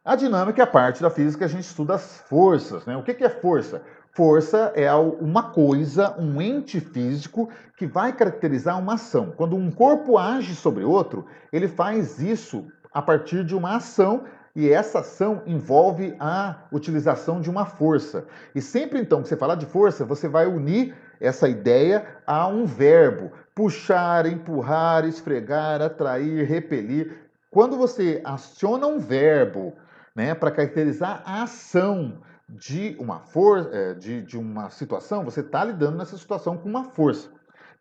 A dinâmica é a parte da física que a gente estuda as forças, né? O que é força? Força é uma coisa, um ente físico que vai caracterizar uma ação. Quando um corpo age sobre outro, ele faz isso a partir de uma ação e essa ação envolve a utilização de uma força. E sempre então que você falar de força, você vai unir essa ideia a um verbo. Puxar, empurrar, esfregar, atrair, repelir. Quando você aciona um verbo, né, para caracterizar a ação de uma força, de uma situação, você está lidando nessa situação com uma força,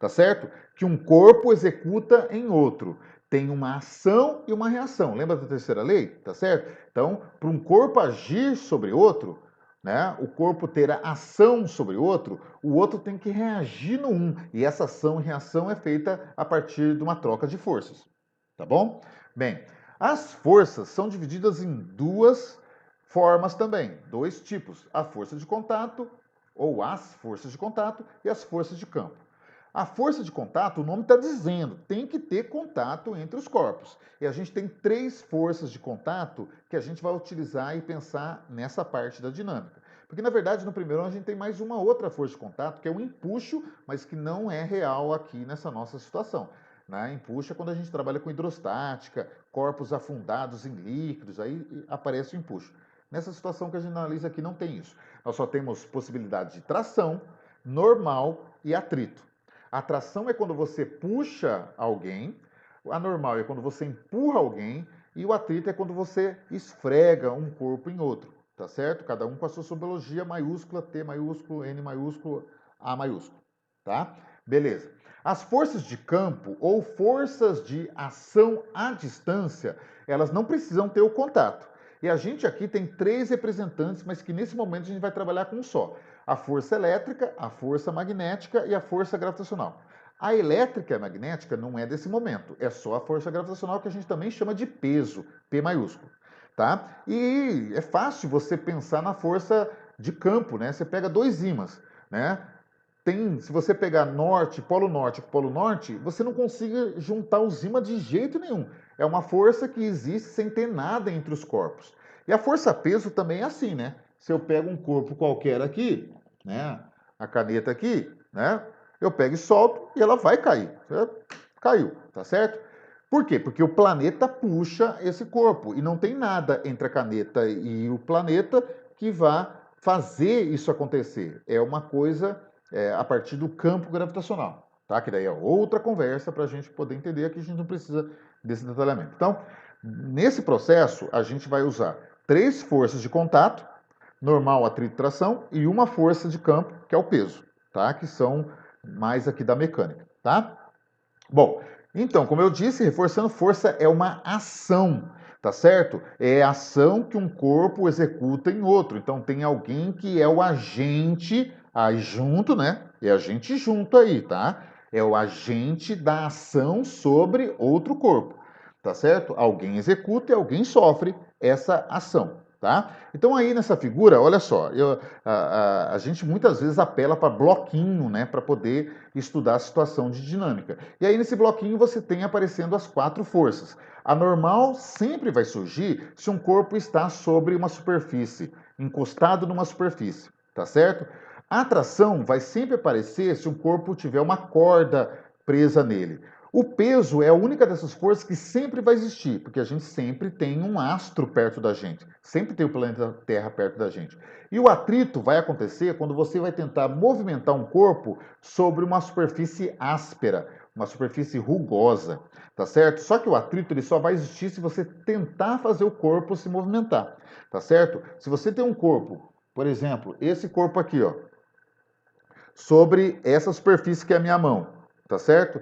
tá certo? Que um corpo executa em outro. Tem uma ação e uma reação. Lembra da terceira lei? Tá certo? Então, para um corpo agir sobre outro, né, o corpo ter a ação sobre o outro tem que reagir no um. E essa ação e reação é feita a partir de uma troca de forças. Tá bom? Bem, as forças são divididas em duas formas também, dois tipos: a força de contato, ou as forças de contato, e as forças de campo. A força de contato, o nome está dizendo, tem que ter contato entre os corpos. E a gente tem 3 forças de contato que a gente vai utilizar e pensar nessa parte da dinâmica. Porque, na verdade, no primeiro a gente tem mais uma outra força de contato, que é o empuxo, mas que não é real aqui nessa nossa situação. Né? Empuxo é quando a gente trabalha com hidrostática, corpos afundados em líquidos, aí aparece o empuxo. Nessa situação que a gente analisa aqui não tem isso. Nós só temos possibilidade de tração, normal e atrito. A tração é quando você puxa alguém, a normal é quando você empurra alguém e o atrito é quando você esfrega um corpo em outro, tá certo? Cada um com a sua subbiologia maiúscula, T maiúsculo, N maiúsculo, A maiúsculo, tá? Beleza. As forças de campo ou forças de ação à distância, elas não precisam ter o contato. E a gente aqui tem 3 representantes, mas que nesse momento a gente vai trabalhar com um só. A força elétrica, a força magnética e a força gravitacional. A elétrica e a magnética não é desse momento, é só a força gravitacional que a gente também chama de peso, P maiúsculo, tá? E é fácil você pensar na força de campo, né? Você pega 2 ímãs, né? Se você pegar norte com polo norte, você não consiga juntar os ímãs de jeito nenhum. É uma força que existe sem ter nada entre os corpos. E a força-peso também é assim, né? Se eu pego um corpo qualquer aqui, né? A caneta aqui, né? Eu pego e solto e ela vai cair. Caiu, tá certo? Por quê? Porque o planeta puxa esse corpo e não tem nada entre a caneta e o planeta que vá fazer isso acontecer. É uma coisa a partir do campo gravitacional, tá? Que daí é outra conversa para a gente poder entender, aqui a gente não precisa desse detalhamento. Então, nesse processo, a gente vai usar 3 forças de contato, normal, atrito e tração, e uma força de campo, que é o peso, tá? Que são mais aqui da mecânica, tá? Bom, então, como eu disse, reforçando, força é uma ação, tá certo? É a ação que um corpo executa em outro. Então, tem alguém que é o agente, aí junto, né? É agente junto aí, tá? É o agente da ação sobre outro corpo, tá certo? Alguém executa e alguém sofre essa ação, tá? Então, aí nessa figura, olha só, a gente muitas vezes apela para bloquinho, né? Para poder estudar a situação de dinâmica. E aí nesse bloquinho você tem aparecendo as 4 forças. A normal sempre vai surgir se um corpo está sobre uma superfície, encostado numa superfície, tá certo? A atração vai sempre aparecer se um corpo tiver uma corda presa nele. O peso é a única dessas forças que sempre vai existir, porque a gente sempre tem um astro perto da gente, sempre tem o planeta Terra perto da gente. E o atrito vai acontecer quando você vai tentar movimentar um corpo sobre uma superfície áspera, uma superfície rugosa, tá certo? Só que o atrito ele só vai existir se você tentar fazer o corpo se movimentar, tá certo? Se você tem um corpo, por exemplo, esse corpo aqui, ó, sobre essa superfície que é a minha mão, tá certo?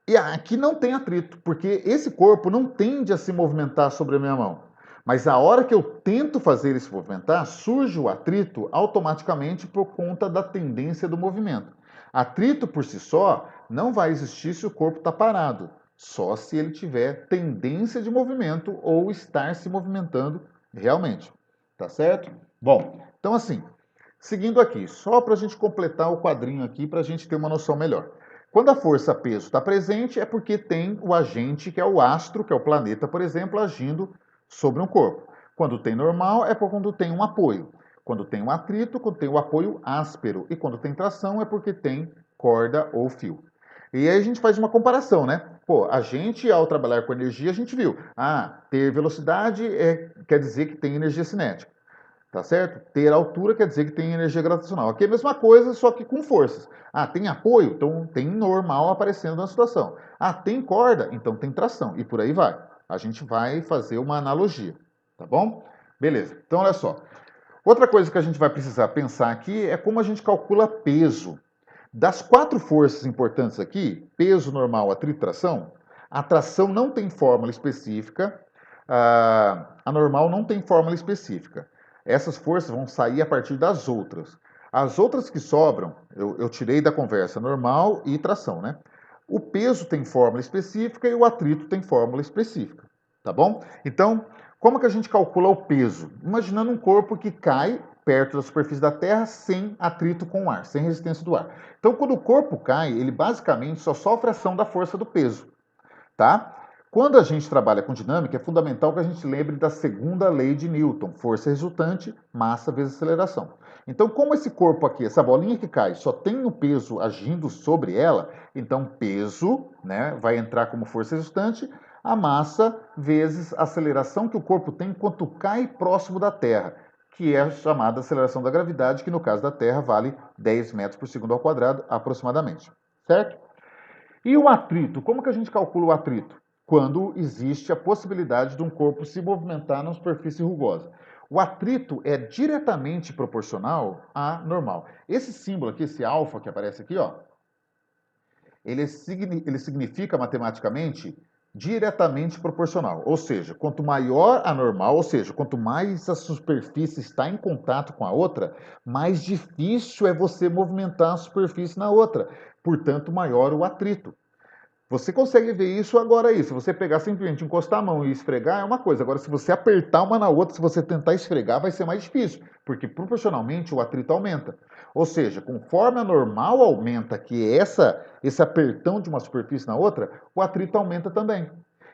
E aqui não tem atrito, porque esse corpo não tende a se movimentar sobre a minha mão. Mas a hora que eu tento fazer ele se movimentar, surge o atrito automaticamente por conta da tendência do movimento. Atrito por si só não vai existir se o corpo está parado, só se ele tiver tendência de movimento ou estar se movimentando realmente. Tá certo? Bom, então assim, seguindo aqui, só para a gente completar o quadrinho aqui, para a gente ter uma noção melhor. Quando a força-peso está presente, é porque tem o agente, que é o astro, que é o planeta, por exemplo, agindo sobre um corpo. Quando tem normal, é quando tem um apoio. Quando tem um atrito, quando tem o apoio áspero. E quando tem tração, é porque tem corda ou fio. E aí a gente faz uma comparação, né? Pô, a gente, ao trabalhar com energia, a gente viu. Ter velocidade quer dizer que tem energia cinética. Tá certo? Ter altura quer dizer que tem energia gravitacional. Aqui é a mesma coisa, só que com forças. Tem apoio? Então tem normal aparecendo na situação. Tem corda? Então tem tração. E por aí vai. A gente vai fazer uma analogia. Tá bom? Beleza. Então olha só. Outra coisa que a gente vai precisar pensar aqui é como a gente calcula peso. Das 4 forças importantes aqui, peso, normal, atrito e tração, a tração não tem fórmula específica, a normal não tem fórmula específica. Essas forças vão sair a partir das outras. As outras que sobram, eu tirei da conversa normal e tração, né? O peso tem fórmula específica e o atrito tem fórmula específica, tá bom? Então, como que a gente calcula o peso? Imaginando um corpo que cai perto da superfície da Terra sem atrito com o ar, sem resistência do ar. Então, quando o corpo cai, ele basicamente só sofre ação da força do peso, tá? Quando a gente trabalha com dinâmica, é fundamental que a gente lembre da segunda lei de Newton, força resultante, massa vezes aceleração. Então, como esse corpo aqui, essa bolinha que cai, só tem o peso agindo sobre ela, então peso, né, vai entrar como força resultante, a massa vezes a aceleração que o corpo tem enquanto cai próximo da Terra, que é a chamada aceleração da gravidade, que no caso da Terra vale 10 metros por segundo ao quadrado, aproximadamente. Certo? E o atrito? Como que a gente calcula o atrito? Quando existe a possibilidade de um corpo se movimentar na superfície rugosa. O atrito é diretamente proporcional a normal. Esse símbolo aqui, esse alfa que aparece aqui, ó, ele significa matematicamente diretamente proporcional. Ou seja, quanto maior a normal, ou seja, quanto mais a superfície está em contato com a outra, mais difícil é você movimentar a superfície na outra. Portanto, maior o atrito. Você consegue ver isso agora aí. Se você pegar simplesmente encostar a mão e esfregar, é uma coisa. Agora, se você apertar uma na outra, se você tentar esfregar, vai ser mais difícil, porque proporcionalmente o atrito aumenta. Ou seja, conforme a normal aumenta, que é esse apertão de uma superfície na outra, o atrito aumenta também.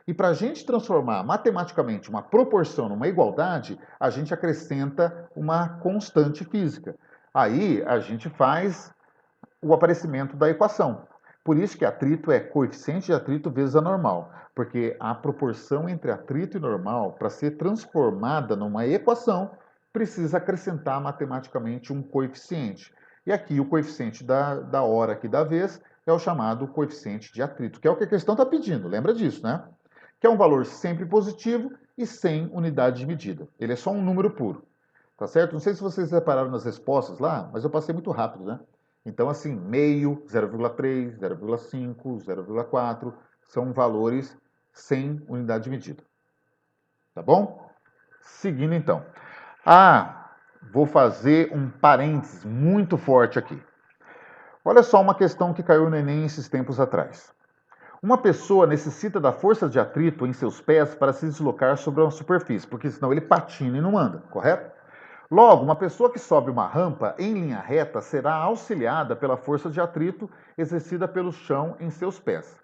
E para a gente transformar matematicamente uma proporção numa igualdade, a gente acrescenta uma constante física. Aí a gente faz o aparecimento da equação. Por isso que atrito é coeficiente de atrito vezes a normal, porque a proporção entre atrito e normal, para ser transformada numa equação, precisa acrescentar matematicamente um coeficiente. E aqui o coeficiente da hora aqui da vez é o chamado coeficiente de atrito, que é o que a questão está pedindo, lembra disso, né? Que é um valor sempre positivo e sem unidade de medida. Ele é só um número puro, tá certo? Não sei se vocês repararam nas respostas lá, mas eu passei muito rápido, né? Então, assim, meio, 0,3, 0,5, 0,4 são valores sem unidade de medida. Tá bom? Seguindo, então. Vou fazer um parênteses muito forte aqui. Olha só uma questão que caiu no Enem esses tempos atrás. Uma pessoa necessita da força de atrito em seus pés para se deslocar sobre uma superfície, porque senão ele patina e não anda, correto? Logo, uma pessoa que sobe uma rampa em linha reta será auxiliada pela força de atrito exercida pelo chão em seus pés.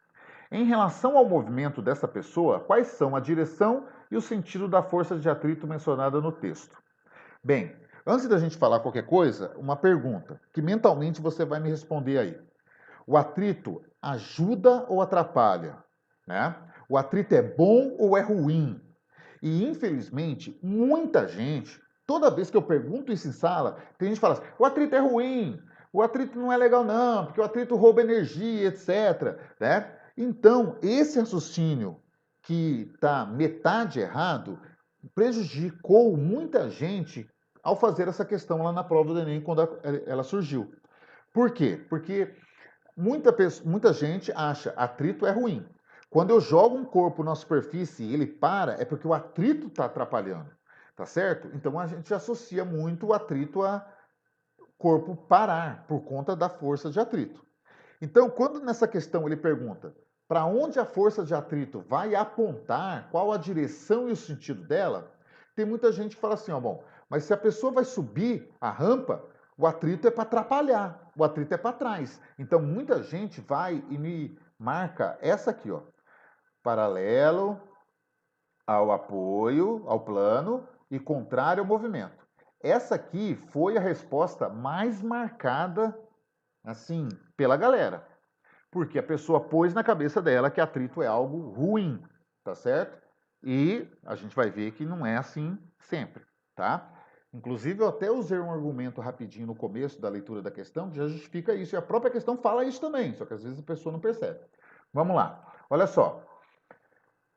Em relação ao movimento dessa pessoa, quais são a direção e o sentido da força de atrito mencionada no texto? Bem, antes da gente falar qualquer coisa, uma pergunta, que mentalmente você vai me responder aí. O atrito ajuda ou atrapalha? Né? O atrito é bom ou é ruim? E, infelizmente, muita gente, toda vez que eu pergunto isso em sala, tem gente que fala assim, o atrito é ruim, o atrito não é legal não, porque o atrito rouba energia, etc. Né? Então, esse raciocínio que está metade errado prejudicou muita gente ao fazer essa questão lá na prova do Enem quando ela surgiu. Por quê? Porque muita gente acha atrito é ruim. Quando eu jogo um corpo na superfície e ele para, é porque o atrito está atrapalhando, tá certo? Então a gente associa muito o atrito a corpo parar por conta da força de atrito. Então, quando nessa questão ele pergunta para onde a força de atrito vai apontar, qual a direção e o sentido dela, tem muita gente que fala assim, ó, bom, mas se a pessoa vai subir a rampa, o atrito é para atrapalhar, o atrito é para trás. Então, muita gente vai e me marca essa aqui, ó, paralelo ao apoio, ao plano e contrário ao movimento. Essa aqui foi a resposta mais marcada, assim, pela galera. Porque a pessoa pôs na cabeça dela que atrito é algo ruim, tá certo? E a gente vai ver que não é assim sempre, tá? Inclusive, eu até usei um argumento rapidinho no começo da leitura da questão, que já justifica isso, e a própria questão fala isso também, só que às vezes a pessoa não percebe. Vamos lá, olha só.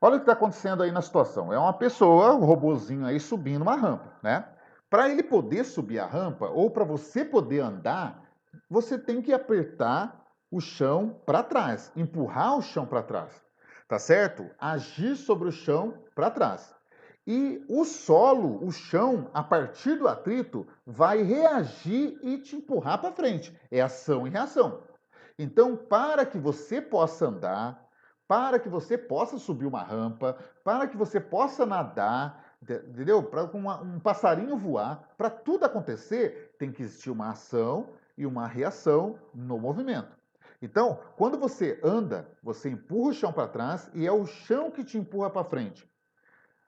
Olha o que está acontecendo aí na situação. É uma pessoa, um robozinho aí subindo uma rampa, né? Para ele poder subir a rampa, ou para você poder andar, você tem que apertar o chão para trás, empurrar o chão para trás, tá certo? Agir sobre o chão para trás. E o solo, o chão, a partir do atrito, vai reagir e te empurrar para frente. É ação e reação. Então, para que você possa andar, para que você possa subir uma rampa, para que você possa nadar, Entendeu? Para um passarinho voar, para tudo acontecer, tem que existir uma ação e uma reação no movimento. Então, quando você anda, você empurra o chão para trás e é o chão que te empurra para frente.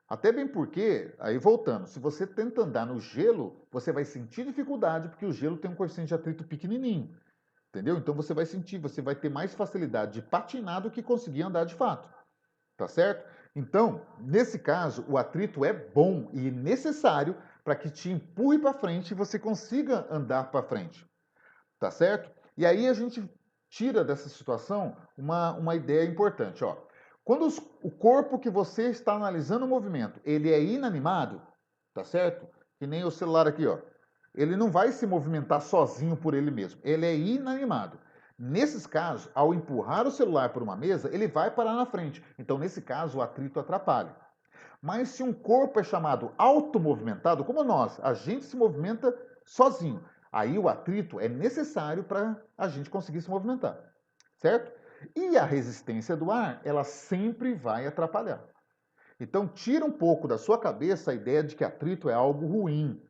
Até bem porque, aí voltando, se você tenta andar no gelo, você vai sentir dificuldade, porque o gelo tem um coeficiente de atrito pequenininho. Entendeu? Então você vai sentir, você vai ter mais facilidade de patinar do que conseguir andar de fato. Tá certo? Então, nesse caso, o atrito é bom e necessário para que te empurre para frente e você consiga andar para frente. Tá certo? E aí a gente tira dessa situação uma ideia importante. Ó. Quando o corpo que você está analisando o movimento, ele é inanimado, tá certo? Que nem o celular aqui, ó. Ele não vai se movimentar sozinho por ele mesmo. Ele é inanimado. Nesses casos, ao empurrar o celular por uma mesa, ele vai parar na frente. Então, nesse caso, o atrito atrapalha. Mas se um corpo é chamado automovimentado, como nós, a gente se movimenta sozinho. Aí o atrito é necessário para a gente conseguir se movimentar, certo? E a resistência do ar, ela sempre vai atrapalhar. Então, tira um pouco da sua cabeça a ideia de que atrito é algo ruim.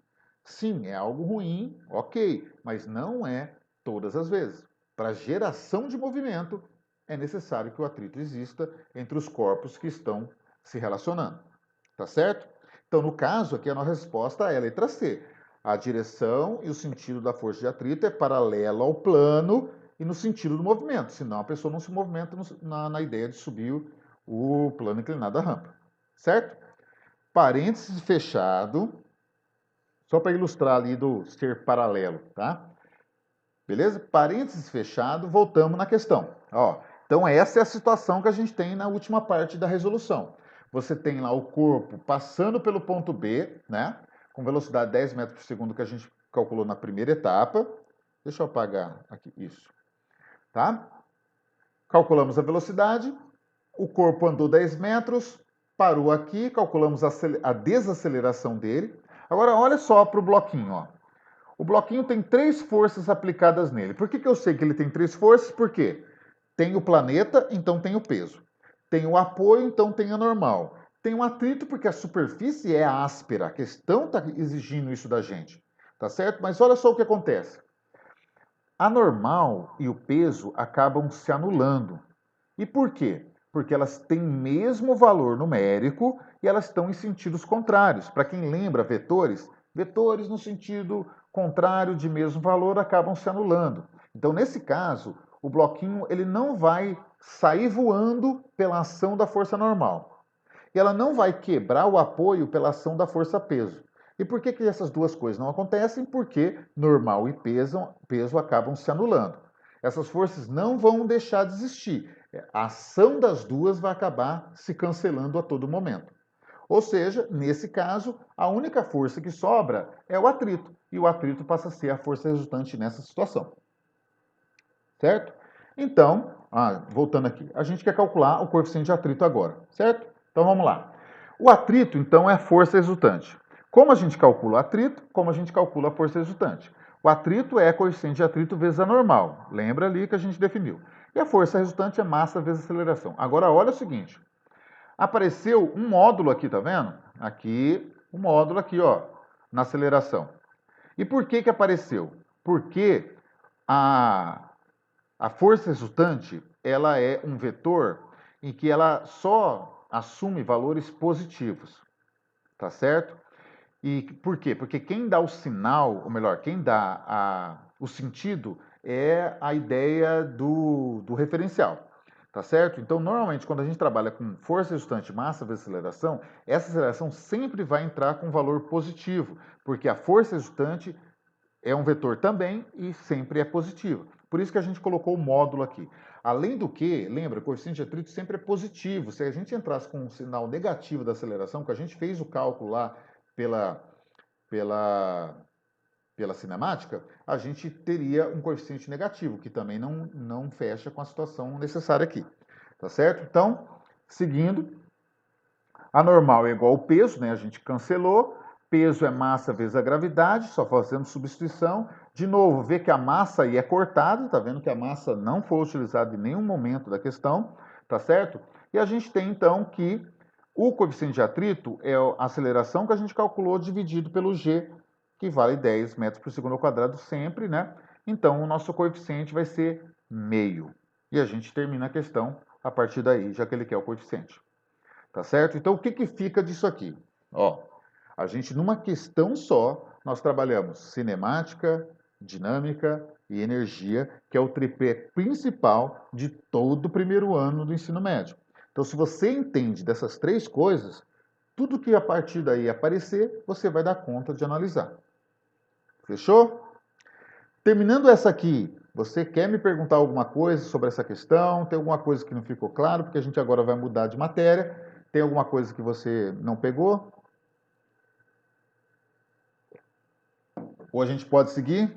Sim, é algo ruim, ok, mas não é todas as vezes. Para geração de movimento, é necessário que o atrito exista entre os corpos que estão se relacionando. Tá certo? Então, no caso, aqui a nossa resposta é a letra C. A direção e o sentido da força de atrito é paralelo ao plano e no sentido do movimento, senão a pessoa não se movimenta na ideia de subir o plano inclinado da rampa. Certo? Parênteses fechado, só para ilustrar ali do ser paralelo, tá? Beleza? Parênteses fechado, voltamos na questão. Ó, então essa é a situação que a gente tem na última parte da resolução. Você tem lá o corpo passando pelo ponto B, né? Com velocidade 10 metros por segundo que a gente calculou na primeira etapa. Deixa eu apagar aqui isso. Tá? Calculamos a velocidade, o corpo andou 10 metros, parou aqui, calculamos a desaceleração dele. Agora olha só para o bloquinho, ó. O bloquinho tem 3 forças aplicadas nele. Por que eu sei que ele tem 3 forças? Porque tem o planeta, então tem o peso. Tem o apoio, então tem a normal. Tem o atrito, porque a superfície é áspera. A questão está exigindo isso da gente. Tá certo? Mas olha só o que acontece. A normal e o peso acabam se anulando. E por quê? Porque elas têm mesmo valor numérico e elas estão em sentidos contrários. Para quem lembra vetores, vetores no sentido contrário de mesmo valor acabam se anulando. Então, nesse caso, o bloquinho ele não vai sair voando pela ação da força normal. E ela não vai quebrar o apoio pela ação da força peso. E por que essas duas coisas não acontecem? Porque normal e peso acabam se anulando. Essas forças não vão deixar de existir. A ação das duas vai acabar se cancelando a todo momento. Ou seja, nesse caso, a única força que sobra é o atrito. E o atrito passa a ser a força resultante nessa situação. Certo? Então, voltando aqui, a gente quer calcular o coeficiente de atrito agora. Certo? Então vamos lá. O atrito, então, é a força resultante. Como a gente calcula o atrito? Como a gente calcula a força resultante? O atrito é coeficiente de atrito vezes a normal. Lembra ali que a gente definiu. E a força resultante é massa vezes aceleração. Agora, olha o seguinte. Apareceu um módulo aqui, tá vendo? Aqui, um módulo aqui, ó, na aceleração. E por que apareceu? Porque a força resultante, ela é um vetor em que ela só assume valores positivos, tá certo? E por quê? Porque quem dá o sinal, ou melhor, quem dá o sentido é a ideia do referencial, tá certo? Então, normalmente, quando a gente trabalha com força resultante massa vezes aceleração, essa aceleração sempre vai entrar com valor positivo, porque a força resultante é um vetor também e sempre é positivo. Por isso que a gente colocou o módulo aqui. Além do que, lembra, o coeficiente de atrito sempre é positivo. Se a gente entrasse com um sinal negativo da aceleração, que a gente fez o cálculo lá pela cinemática, a gente teria um coeficiente negativo, que também não fecha com a situação necessária aqui. Tá certo? Então, seguindo, a normal é igual ao peso, né? A gente cancelou. Peso é massa vezes a gravidade, só fazendo substituição. De novo, vê que a massa aí é cortada, tá vendo que a massa não foi utilizada em nenhum momento da questão, tá certo? E a gente tem então que O coeficiente de atrito é a aceleração que a gente calculou dividido pelo g, que vale 10 metros por segundo ao quadrado sempre, né? Então, o nosso coeficiente vai ser meio. E a gente termina a questão a partir daí, já que ele quer o coeficiente. Tá certo? Então, o que que fica disso aqui? Ó, a gente, numa questão só, nós trabalhamos cinemática, dinâmica e energia, que é o tripé principal de todo o primeiro ano do ensino médio. Então, se você entende dessas três coisas, tudo que a partir daí aparecer, você vai dar conta de analisar. Fechou? Terminando essa aqui, você quer me perguntar alguma coisa sobre essa questão? Tem alguma coisa que não ficou claro? Porque a gente agora vai mudar de matéria. Tem alguma coisa que você não pegou? Ou a gente pode seguir?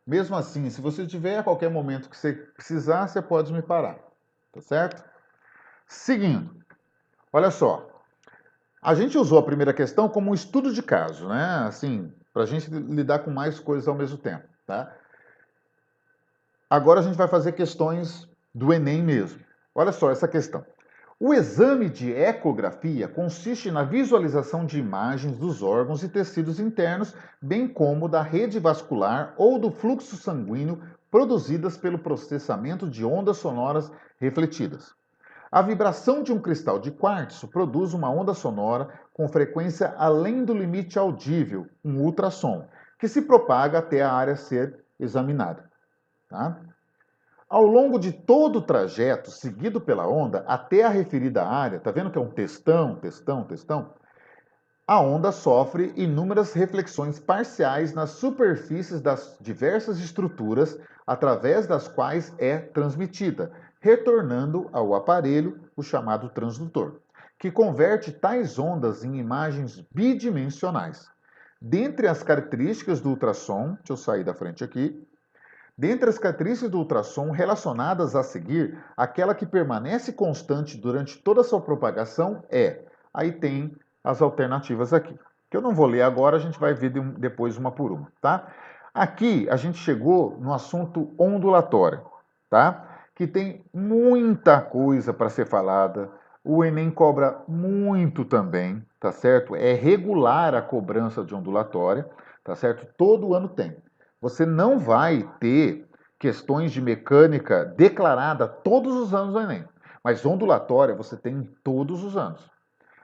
Mesmo assim, se você tiver a qualquer momento que você precisar, você pode me parar. Tá certo? Seguindo. Olha só. A gente usou a primeira questão como um estudo de caso, né? Assim, para a gente lidar com mais coisas ao mesmo tempo, tá? Agora a gente vai fazer questões do Enem mesmo. Olha só essa questão. O exame de ecografia consiste na visualização de imagens dos órgãos e tecidos internos, bem como da rede vascular ou do fluxo sanguíneo produzidas pelo processamento de ondas sonoras refletidas. A vibração de um cristal de quartzo produz uma onda sonora com frequência além do limite audível, um ultrassom, que se propaga até a área ser examinada. Tá? Ao longo de todo o trajeto seguido pela onda até a referida área, tá vendo que é um textão, textão, textão? A onda sofre inúmeras reflexões parciais nas superfícies das diversas estruturas através das quais é transmitida, retornando ao aparelho, o chamado transdutor, que converte tais ondas em imagens bidimensionais. Dentre as características do ultrassom, deixa eu sair da frente aqui. Dentre as características do ultrassom relacionadas a seguir, aquela que permanece constante durante toda a sua propagação é. Aí tem as alternativas aqui, que eu não vou ler agora, a gente vai ver depois uma por uma, tá? Aqui a gente chegou no assunto ondulatório, tá? Que tem muita coisa para ser falada. O Enem cobra muito também, tá certo? É regular a cobrança de ondulatória, tá certo? Todo ano tem. Você não vai ter questões de mecânica declarada todos os anos no Enem. Mas ondulatória você tem todos os anos.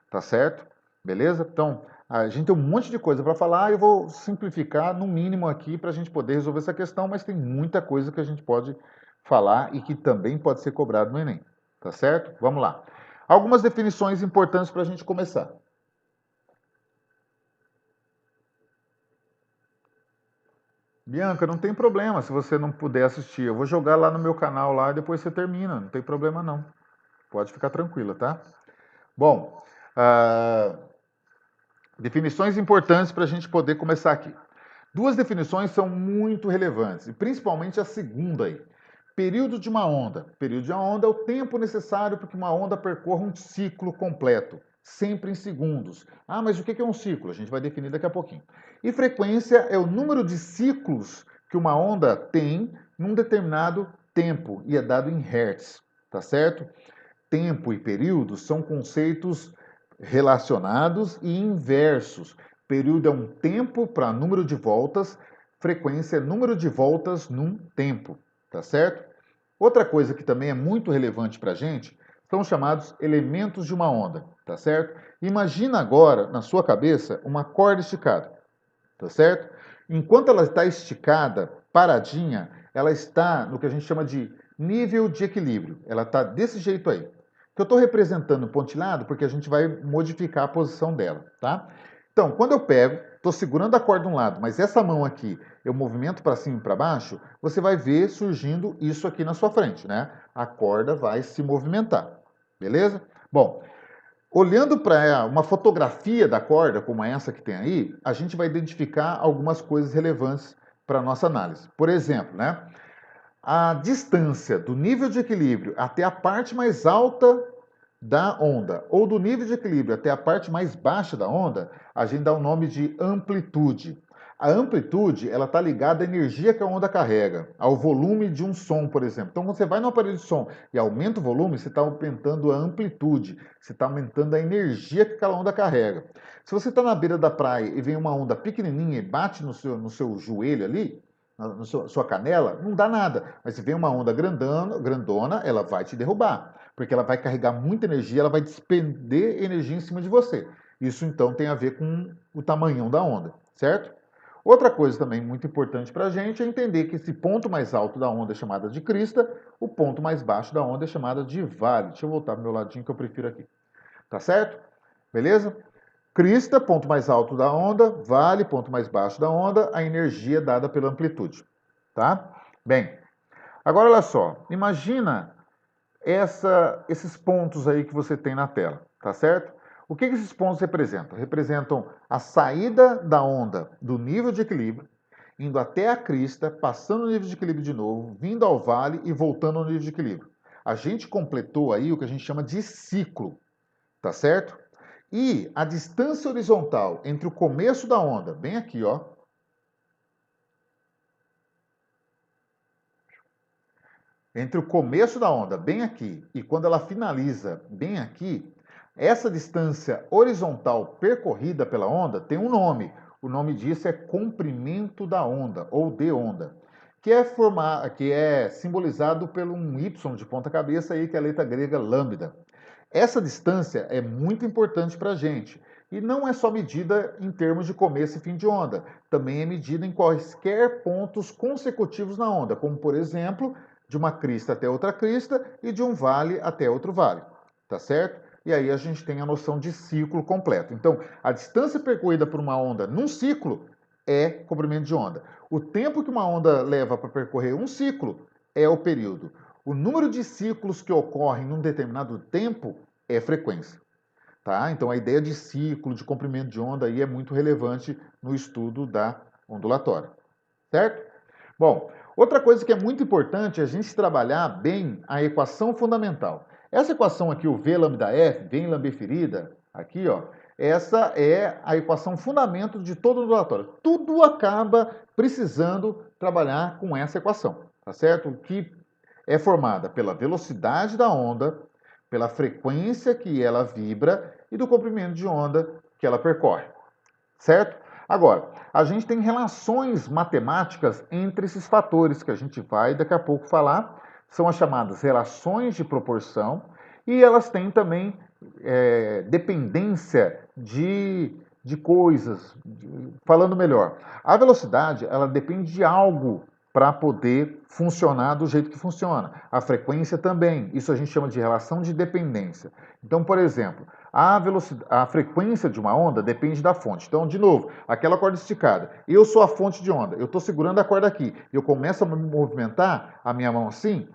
Tá certo? Beleza? Então, a gente tem um monte de coisa para falar. Eu vou simplificar no mínimo aqui para a gente poder resolver essa questão, mas tem muita coisa que a gente pode falar e que também pode ser cobrado no Enem. Tá certo? Vamos lá. Algumas definições importantes para a gente começar. Bianca, não tem problema se você não puder assistir. Eu vou jogar lá no meu canal lá e depois você termina. Não tem problema não. Pode ficar tranquila, tá? Bom, definições importantes para a gente poder começar aqui. Duas definições são muito relevantes, e principalmente a segunda aí. Período de uma onda. Período de uma onda é o tempo necessário para que uma onda percorra um ciclo completo, sempre em segundos. Ah, mas o que é um ciclo? A gente vai definir daqui a pouquinho. E frequência é o número de ciclos que uma onda tem num determinado tempo, e é dado em hertz, tá certo? Tempo e período são conceitos relacionados e inversos. Período é um tempo para número de voltas, frequência é número de voltas num tempo, tá certo? Outra coisa que também é muito relevante para a gente são os chamados elementos de uma onda, tá certo? Imagina agora, na sua cabeça, uma corda esticada, tá certo? Enquanto ela está esticada, paradinha, ela está no que a gente chama de nível de equilíbrio. Ela está desse jeito aí. Que eu estou representando pontilhado porque a gente vai modificar a posição dela, tá? Então, quando eu pego, estou segurando a corda de um lado, mas essa mão aqui eu movimento para cima e para baixo, você vai ver surgindo isso aqui na sua frente, né? A corda vai se movimentar, beleza? Bom, olhando para uma fotografia da corda, como essa que tem aí, a gente vai identificar algumas coisas relevantes para a nossa análise. Por exemplo, né? A distância do nível de equilíbrio até a parte mais alta da onda, ou do nível de equilíbrio até a parte mais baixa da onda, a gente dá o nome de amplitude. A amplitude, ela está ligada à energia que a onda carrega, ao volume de um som, por exemplo. Então, quando você vai no aparelho de som e aumenta o volume, você está aumentando a amplitude, você está aumentando a energia que aquela onda carrega. Se você está na beira da praia e vem uma onda pequenininha e bate no seu joelho ali, na sua canela, não dá nada. Mas se vem uma onda grandona, ela vai te derrubar, porque ela vai carregar muita energia, ela vai despender energia em cima de você. Isso, então, tem a ver com o tamanhão da onda, certo? Outra coisa também muito importante para a gente é entender que esse ponto mais alto da onda é chamada de crista, o ponto mais baixo da onda é chamada de vale. Deixa eu voltar para o meu ladinho que eu prefiro aqui. Tá certo? Beleza? Crista, ponto mais alto da onda, vale, ponto mais baixo da onda, a energia dada pela amplitude. Tá? Bem, agora olha só, imagina esses pontos aí que você tem na tela, tá certo? O que esses pontos representam? Representam a saída da onda do nível de equilíbrio, indo até a crista, passando no nível de equilíbrio de novo, vindo ao vale e voltando ao nível de equilíbrio. A gente completou aí o que a gente chama de ciclo, tá certo? E a distância horizontal entre o começo da onda, bem aqui, ó, entre o começo da onda, bem aqui, e quando ela finaliza, bem aqui, essa distância horizontal percorrida pela onda tem um nome. O nome disso é comprimento da onda, ou de onda, que é simbolizado por um Y de ponta cabeça, aí, que é a letra grega lambda. Essa distância é muito importante para a gente. E não é só medida em termos de começo e fim de onda, também é medida em quaisquer pontos consecutivos na onda, como, por exemplo, de uma crista até outra crista e de um vale até outro vale, tá certo? E aí a gente tem a noção de ciclo completo. Então, a distância percorrida por uma onda num ciclo é comprimento de onda. O tempo que uma onda leva para percorrer um ciclo é o período. O número de ciclos que ocorrem num determinado tempo é frequência. Tá? Então, a ideia de ciclo, de comprimento de onda aí é muito relevante no estudo da ondulatória. Certo? Bom, outra coisa que é muito importante é a gente trabalhar bem a equação fundamental. Essa equação aqui, o V lambda F, V em lambeferida, aqui, ó, essa é a equação fundamento de todo ondulatório. Tudo acaba precisando trabalhar com essa equação, tá certo? Que é formada pela velocidade da onda, pela frequência que ela vibra e do comprimento de onda que ela percorre, certo? Agora, a gente tem relações matemáticas entre esses fatores que a gente vai daqui a pouco falar, são as chamadas relações de proporção, e elas têm também dependência de coisas. Falando melhor, a velocidade ela depende de algo para poder funcionar do jeito que funciona. A frequência também, isso a gente chama de relação de dependência. Então, por exemplo, a frequência de uma onda depende da fonte. Então, de novo, aquela corda esticada. Eu sou a fonte de onda. Eu estou segurando a corda aqui. Eu começo a movimentar a minha mão assim,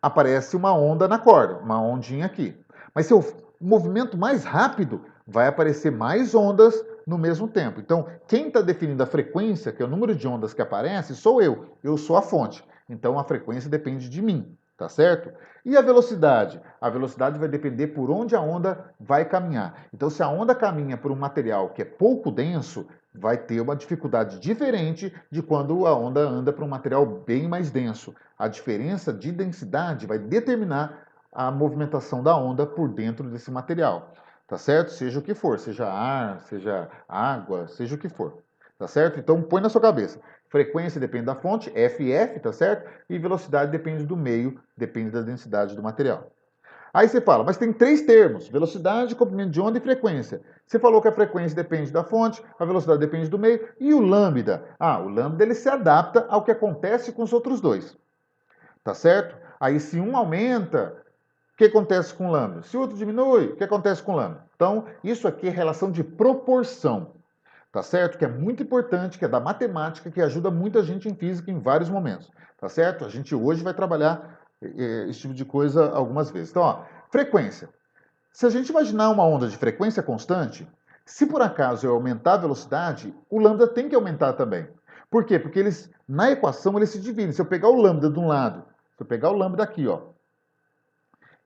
aparece uma onda na corda, uma ondinha aqui. Mas se eu movimento mais rápido, vai aparecer mais ondas no mesmo tempo. Então, quem está definindo a frequência, que é o número de ondas que aparece, sou eu. Eu sou a fonte. Então, a frequência depende de mim, tá certo? E a velocidade? A velocidade vai depender por onde a onda vai caminhar. Então, se a onda caminha por um material que é pouco denso, vai ter uma dificuldade diferente de quando a onda anda para um material bem mais denso. A diferença de densidade vai determinar a movimentação da onda por dentro desse material, tá certo? Seja o que for, seja ar, seja água, seja o que for, tá certo? Então põe na sua cabeça. Frequência depende da fonte, FF, tá certo? E velocidade depende do meio, depende da densidade do material. Aí você fala, mas tem três termos: velocidade, comprimento de onda e frequência. Você falou que a frequência depende da fonte, a velocidade depende do meio, e o lambda? O lambda ele se adapta ao que acontece com os outros dois. Tá certo? Aí se um aumenta, o que acontece com o lambda? Se o outro diminui, o que acontece com o lambda? Então, isso aqui é relação de proporção. Tá certo? Que é muito importante, que é da matemática, que ajuda muita gente em física em vários momentos. Tá certo? A gente hoje vai trabalhar esse tipo de coisa algumas vezes. Então, ó, frequência. Se a gente imaginar uma onda de frequência constante, se por acaso eu aumentar a velocidade, o lambda tem que aumentar também. Por quê? Porque eles, na equação, eles se dividem. Se eu pegar o lambda de um lado, se eu pegar o lambda aqui, ó,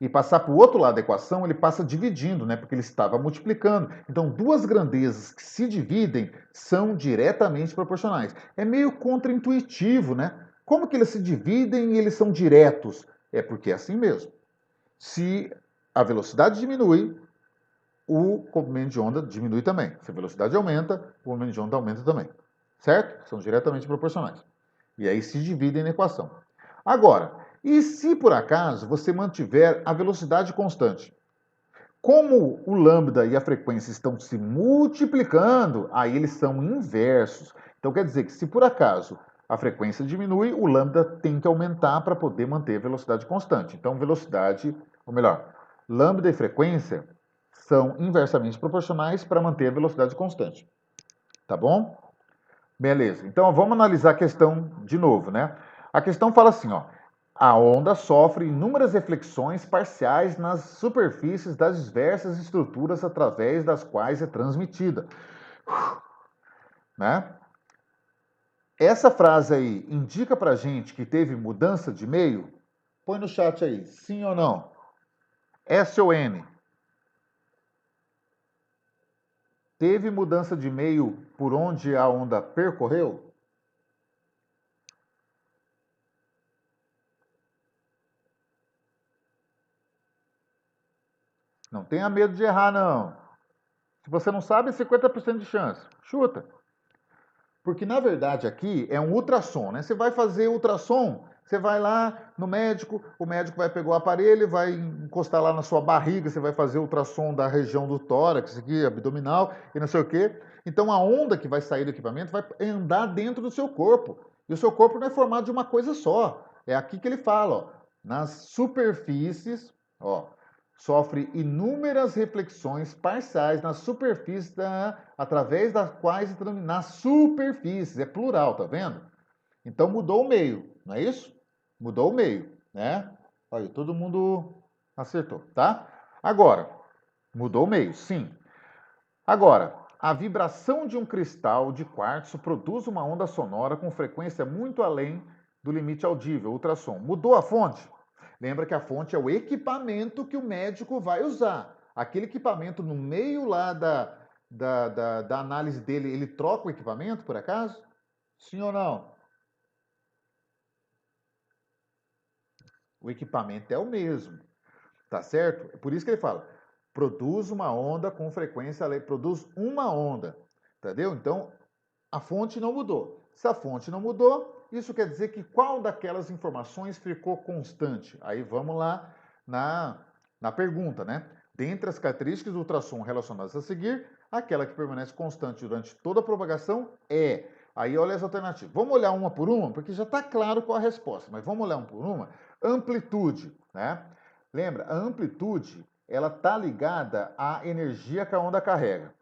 e passar para o outro lado da equação, ele passa dividindo, né? Porque ele estava multiplicando. Então, duas grandezas que se dividem são diretamente proporcionais. É meio contraintuitivo, né? Como que eles se dividem e eles são diretos? É porque é assim mesmo. Se a velocidade diminui, o comprimento de onda diminui também. Se a velocidade aumenta, o comprimento de onda aumenta também. Certo? São diretamente proporcionais. E aí se dividem na equação. Agora, e se por acaso você mantiver a velocidade constante? Como o lambda e a frequência estão se multiplicando, aí eles são inversos. Então quer dizer que se por acaso a frequência diminui, o lambda tem que aumentar para poder manter a velocidade constante. Então velocidade, ou melhor, lambda e frequência são inversamente proporcionais para manter a velocidade constante. Tá bom? Beleza. Então vamos analisar a questão de novo, né? A questão fala assim, ó. A onda sofre inúmeras reflexões parciais nas superfícies das diversas estruturas através das quais é transmitida. Né? Essa frase aí indica pra gente que teve mudança de meio? Põe no chat aí, sim ou não? S ou N? Teve mudança de meio por onde a onda percorreu? Não tenha medo de errar, não. Se você não sabe, 50% de chance. Chuta. Porque, na verdade, aqui é um ultrassom, né? Você vai fazer ultrassom, você vai lá no médico, o médico vai pegar o aparelho, vai encostar lá na sua barriga, você vai fazer ultrassom da região do tórax, aqui, abdominal, e não sei o quê. Então, a onda que vai sair do equipamento vai andar dentro do seu corpo. E o seu corpo não é formado de uma coisa só. É aqui que ele fala, ó, nas superfícies, ó, sofre inúmeras reflexões parciais nas superfícies através das quais nas superfícies, é plural, tá vendo? Então mudou o meio, não é isso? Mudou o meio, né? Olha, todo mundo acertou, tá? Agora, mudou o meio, sim. Agora, a vibração de um cristal de quartzo produz uma onda sonora com frequência muito além do limite audível, ultrassom. Mudou a fonte? Lembra que a fonte é o equipamento que o médico vai usar. Aquele equipamento no meio lá da análise dele, ele troca o equipamento, por acaso? Sim ou não? O equipamento é o mesmo, tá certo? É por isso que ele fala, produz uma onda com frequência, produz uma onda, entendeu? Então, a fonte não mudou. Se a fonte não mudou, isso quer dizer que qual daquelas informações ficou constante? Aí vamos lá na pergunta, né? Dentre as características do ultrassom relacionadas a seguir, aquela que permanece constante durante toda a propagação é. Aí olha as alternativas. Vamos olhar uma por uma, porque já está claro qual a resposta, mas vamos olhar uma por uma. Amplitude, né? Lembra, a amplitude, ela está ligada à energia que a onda carrega.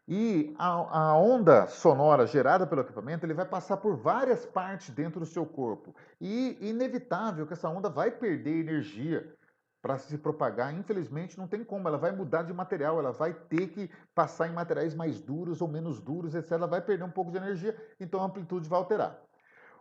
E a onda sonora gerada pelo equipamento, ele vai passar por várias partes dentro do seu corpo. E inevitável que essa onda vai perder energia para se propagar. Infelizmente, não tem como. Ela vai mudar de material, ela vai ter que passar em materiais mais duros ou menos duros, etc. Ela vai perder um pouco de energia, então a amplitude vai alterar.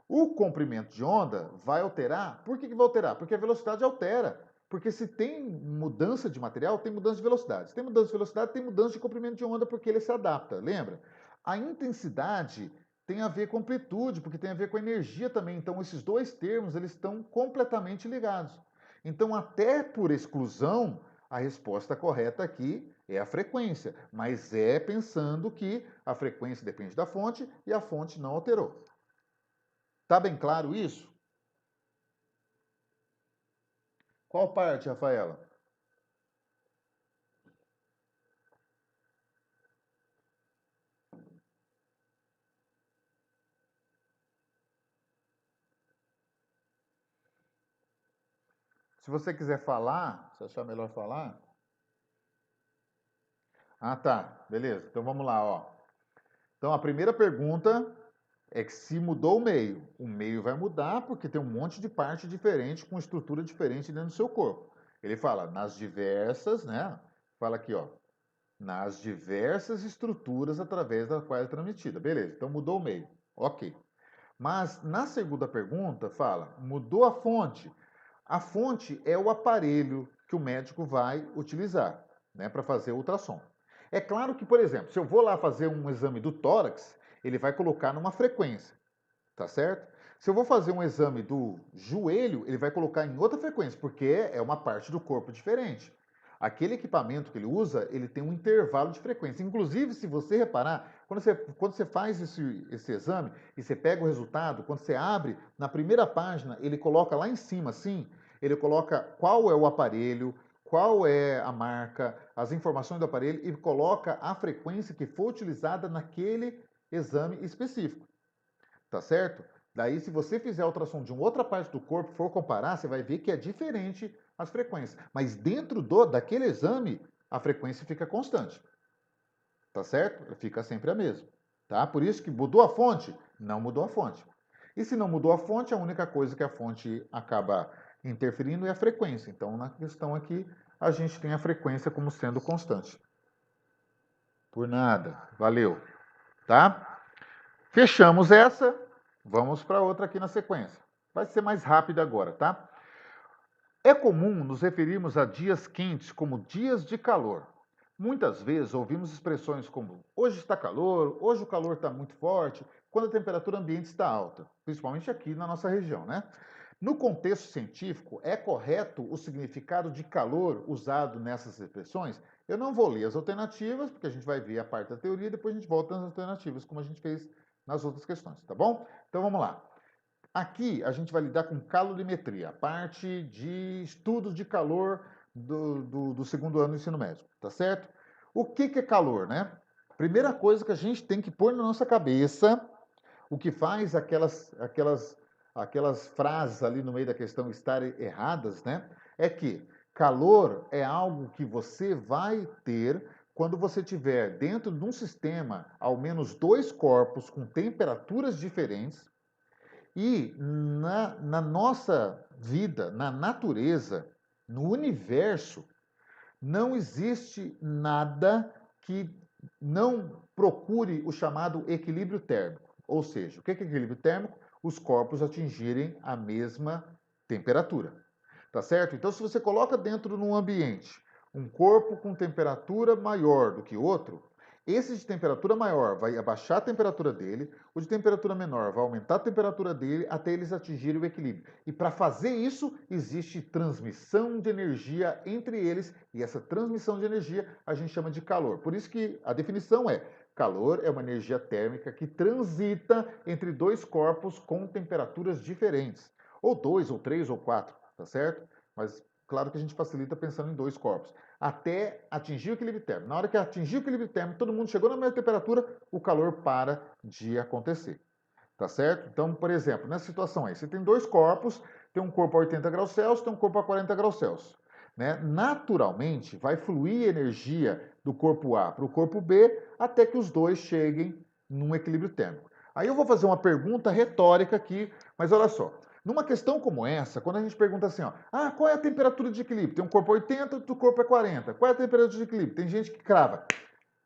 O comprimento de onda vai alterar. Por que vai alterar? Porque a velocidade altera. Porque se tem mudança de material, tem mudança de velocidade. Se tem mudança de velocidade, tem mudança de comprimento de onda, porque ele se adapta. Lembra? A intensidade tem a ver com amplitude, porque tem a ver com energia também. Então, esses dois termos, eles estão completamente ligados. Então, até por exclusão, a resposta correta aqui é a frequência. Mas é pensando que a frequência depende da fonte e a fonte não alterou. Tá bem claro isso? Qual parte, Rafaela? Se você quiser falar, se achar melhor falar. Ah, tá. Beleza. Então vamos lá, ó. Então a primeira pergunta é que se mudou o meio vai mudar porque tem um monte de parte diferente com estrutura diferente dentro do seu corpo. Ele fala nas diversas, né? Fala aqui, ó. Nas diversas estruturas através das quais é transmitida. Beleza. Então mudou o meio. OK. Mas na segunda pergunta fala, mudou a fonte? A fonte é o aparelho que o médico vai utilizar, né, para fazer o ultrassom. É claro que, por exemplo, se eu vou lá fazer um exame do tórax, ele vai colocar numa frequência, tá certo? Se eu vou fazer um exame do joelho, ele vai colocar em outra frequência, porque é uma parte do corpo diferente. Aquele equipamento que ele usa, ele tem um intervalo de frequência. Inclusive, se você reparar, quando você faz esse exame e você pega o resultado, quando você abre, na primeira página, ele coloca lá em cima, assim, ele coloca qual é o aparelho, qual é a marca, as informações do aparelho e coloca a frequência que foi utilizada naquele exame específico. Tá certo? Daí, se você fizer a ultrassom de uma outra parte do corpo, for comparar, você vai ver que é diferente as frequências. Mas dentro daquele exame, a frequência fica constante. Tá certo? Fica sempre a mesma. Tá? Por isso que mudou a fonte? Não mudou a fonte. E se não mudou a fonte, a única coisa que a fonte acaba interferindo é a frequência. Então, na questão aqui, a gente tem a frequência como sendo constante. Por nada. Valeu. Tá? Fechamos essa. Vamos para outra aqui na sequência. Vai ser mais rápido agora, tá? É comum nos referirmos a dias quentes como dias de calor. Muitas vezes ouvimos expressões como hoje está calor, hoje o calor está muito forte, quando a temperatura ambiente está alta, principalmente aqui na nossa região, né? No contexto científico, é correto o significado de calor usado nessas expressões? Eu não vou ler as alternativas, porque a gente vai ver a parte da teoria e depois a gente volta nas alternativas, como a gente fez nas outras questões, tá bom? Então vamos lá. Aqui a gente vai lidar com calorimetria, a parte de estudos de calor do segundo ano do ensino médio, tá certo? O que é calor, né? Primeira coisa que a gente tem que pôr na nossa cabeça, o que faz aquelas frases ali no meio da questão estarem erradas, né? É que calor é algo que você vai ter quando você tiver dentro de um sistema ao menos dois corpos com temperaturas diferentes e na nossa vida, na natureza, no universo, não existe nada que não procure o chamado equilíbrio térmico. Ou seja, o que é equilíbrio térmico? Os corpos atingirem a mesma temperatura. Tá certo? Então, se você coloca dentro de um ambiente um corpo com temperatura maior do que outro, esse de temperatura maior vai abaixar a temperatura dele, o de temperatura menor vai aumentar a temperatura dele até eles atingirem o equilíbrio. E para fazer isso, existe transmissão de energia entre eles, e essa transmissão de energia a gente chama de calor. Por isso que a definição é: calor é uma energia térmica que transita entre dois corpos com temperaturas diferentes, ou dois, ou três, ou quatro, tá certo? Mas claro que a gente facilita pensando em dois corpos, até atingir o equilíbrio térmico. Na hora que atingir o equilíbrio térmico, todo mundo chegou na mesma temperatura, o calor para de acontecer. Tá certo? Então, por exemplo, nessa situação aí, você tem dois corpos, tem um corpo a 80 graus Celsius, tem um corpo a 40 graus Celsius. Né? Naturalmente, vai fluir energia do corpo A para o corpo B até que os dois cheguem num equilíbrio térmico. Aí eu vou fazer uma pergunta retórica aqui, mas olha só. Numa questão como essa, quando a gente pergunta assim, ó, qual é a temperatura de equilíbrio? Tem um corpo 80, outro corpo é 40. Qual é a temperatura de equilíbrio? Tem gente que crava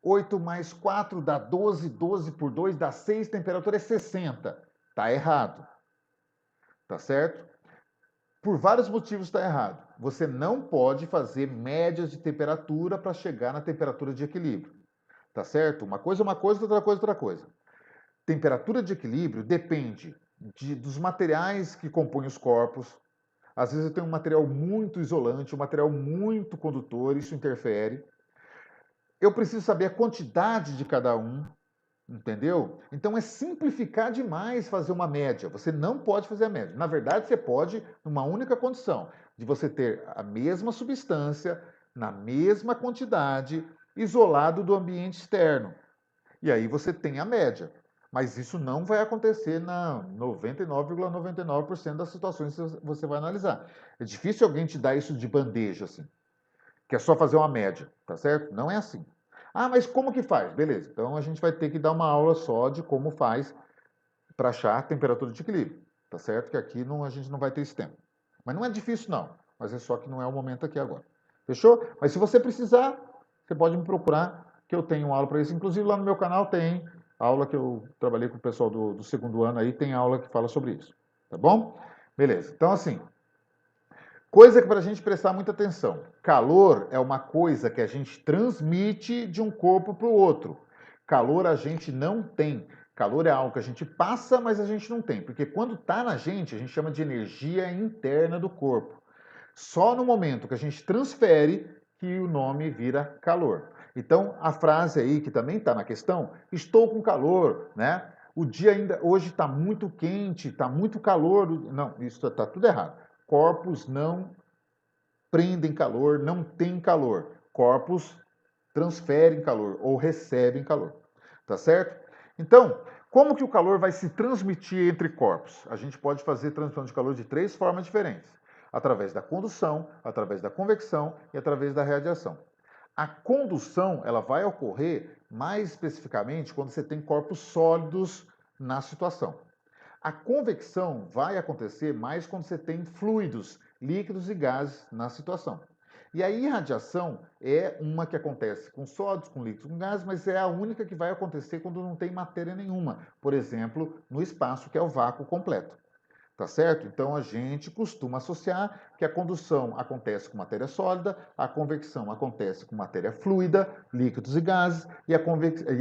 8 mais 4 dá 12, 12 por 2 dá 6, temperatura é 60. Tá errado. Tá certo? Por vários motivos está errado. Você não pode fazer médias de temperatura para chegar na temperatura de equilíbrio. Tá certo? Uma coisa é uma coisa, outra coisa é outra coisa. Temperatura de equilíbrio depende dos materiais que compõem os corpos. Às vezes eu tenho um material muito isolante, um material muito condutor, isso interfere. Eu preciso saber a quantidade de cada um, entendeu? Então é simplificar demais fazer uma média. Você não pode fazer a média. Na verdade, você pode numa única condição, de você ter a mesma substância, na mesma quantidade, isolado do ambiente externo. E aí você tem a média. Mas isso não vai acontecer na 99,99% das situações que você vai analisar. É difícil alguém te dar isso de bandeja, assim, que é só fazer uma média, tá certo? Não é assim. Mas como que faz? Beleza, então a gente vai ter que dar uma aula só de como faz para achar a temperatura de equilíbrio, tá certo? Que aqui a gente não vai ter esse tempo. Mas não é difícil, não. Mas é só que não é o momento aqui agora. Fechou? Mas se você precisar, você pode me procurar, que eu tenho aula para isso. Inclusive lá no meu canal tem aula que eu trabalhei com o pessoal do segundo ano aí, tem aula que fala sobre isso. Tá bom? Beleza. Então, assim, Coisa que para a gente prestar muita atenção. Calor é uma coisa que a gente transmite de um corpo para o outro. Calor a gente não tem. Calor é algo que a gente passa, mas a gente não tem. Porque quando está na gente, a gente chama de energia interna do corpo. Só no momento que a gente transfere que o nome vira calor. Então, a frase aí que também está na questão, estou com calor, né? O dia ainda hoje está muito quente, está muito calor. Não, isso está tudo errado. Corpos não prendem calor, não têm calor. Corpos transferem calor ou recebem calor. Tá certo? Então, como que o calor vai se transmitir entre corpos? A gente pode fazer transmissão de calor de 3 formas diferentes: através da condução, através da convecção e através da radiação. A condução, ela vai ocorrer mais especificamente quando você tem corpos sólidos na situação. A convecção vai acontecer mais quando você tem fluidos, líquidos e gases na situação. E a irradiação é uma que acontece com sólidos, com líquidos, com gases, mas é a única que vai acontecer quando não tem matéria nenhuma. Por exemplo, no espaço, que é o vácuo completo. Tá certo? Então a gente costuma associar que a condução acontece com matéria sólida, a convecção acontece com matéria fluida, líquidos e gases, e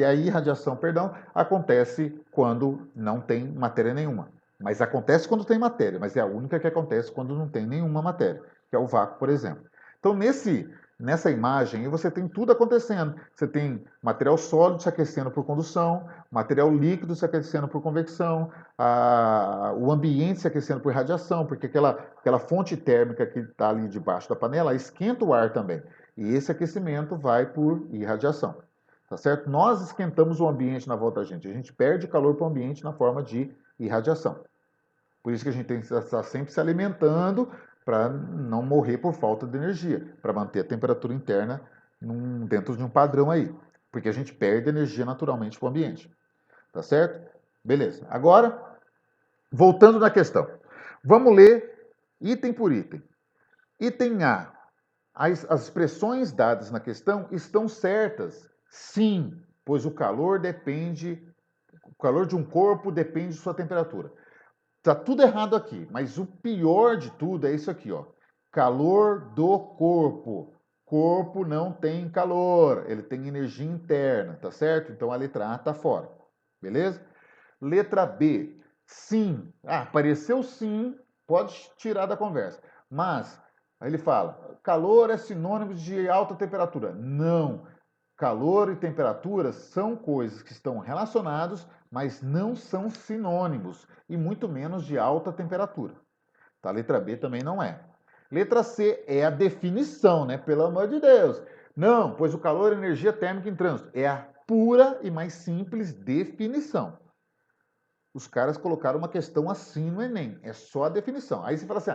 a irradiação, perdão, acontece quando não tem matéria nenhuma. Mas acontece quando tem matéria, mas é a única que acontece quando não tem nenhuma matéria, que é o vácuo, por exemplo. Então, nessa imagem aí você tem tudo acontecendo. Você tem material sólido se aquecendo por condução, material líquido se aquecendo por convecção, o ambiente se aquecendo por radiação, porque aquela fonte térmica que está ali debaixo da panela esquenta o ar também. E esse aquecimento vai por irradiação. Tá certo? Nós esquentamos o ambiente na volta da gente. A gente perde calor para o ambiente na forma de irradiação. Por isso que a gente tem que estar sempre se alimentando para não morrer por falta de energia, para manter a temperatura interna dentro de um padrão aí. Porque a gente perde energia naturalmente para o ambiente. Tá certo? Beleza. Agora, voltando na questão. Vamos ler item por item. Item A. As expressões dadas na questão estão certas? Sim, pois o calor de um corpo depende de sua temperatura. Tá tudo errado aqui, mas o pior de tudo é isso aqui, ó. Calor do corpo. Corpo não tem calor, ele tem energia interna, tá certo? Então a letra A tá fora. Beleza? Letra B. Sim. Apareceu sim, pode tirar da conversa. Mas aí ele fala: calor é sinônimo de alta temperatura. Não. Calor e temperatura são coisas que estão relacionados, mas não são sinônimos, e muito menos de alta temperatura. Tá? Letra B também não é. Letra C é a definição, né? Pelo amor de Deus. Não, pois o calor é energia térmica em trânsito. É a pura e mais simples definição. Os caras colocaram uma questão assim no Enem, é só a definição. Aí você fala assim,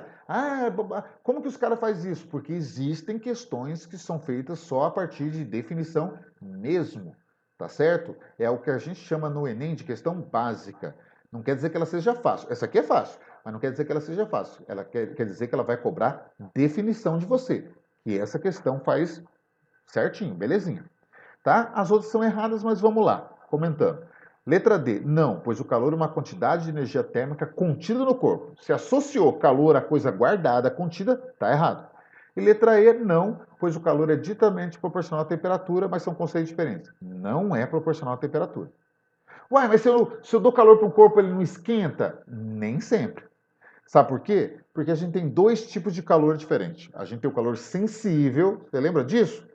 como que os caras fazem isso? Porque existem questões que são feitas só a partir de definição mesmo, tá certo? É o que a gente chama no Enem de questão básica. Não quer dizer que ela seja fácil. Essa aqui é fácil, mas não quer dizer que ela seja fácil. Ela quer dizer que ela vai cobrar definição de você. E essa questão faz certinho, belezinha. Tá? As outras são erradas, mas vamos lá, comentando. Letra D, não, pois o calor é uma quantidade de energia térmica contida no corpo. Se associou calor a coisa guardada, contida, está errado. E letra E, não, pois o calor é ditamente proporcional à temperatura, mas são conceitos diferentes. Não é proporcional à temperatura. Uai, mas se eu dou calor para o corpo, ele não esquenta? Nem sempre. Sabe por quê? Porque a gente tem 2 tipos de calor diferentes. A gente tem o calor sensível, você lembra disso?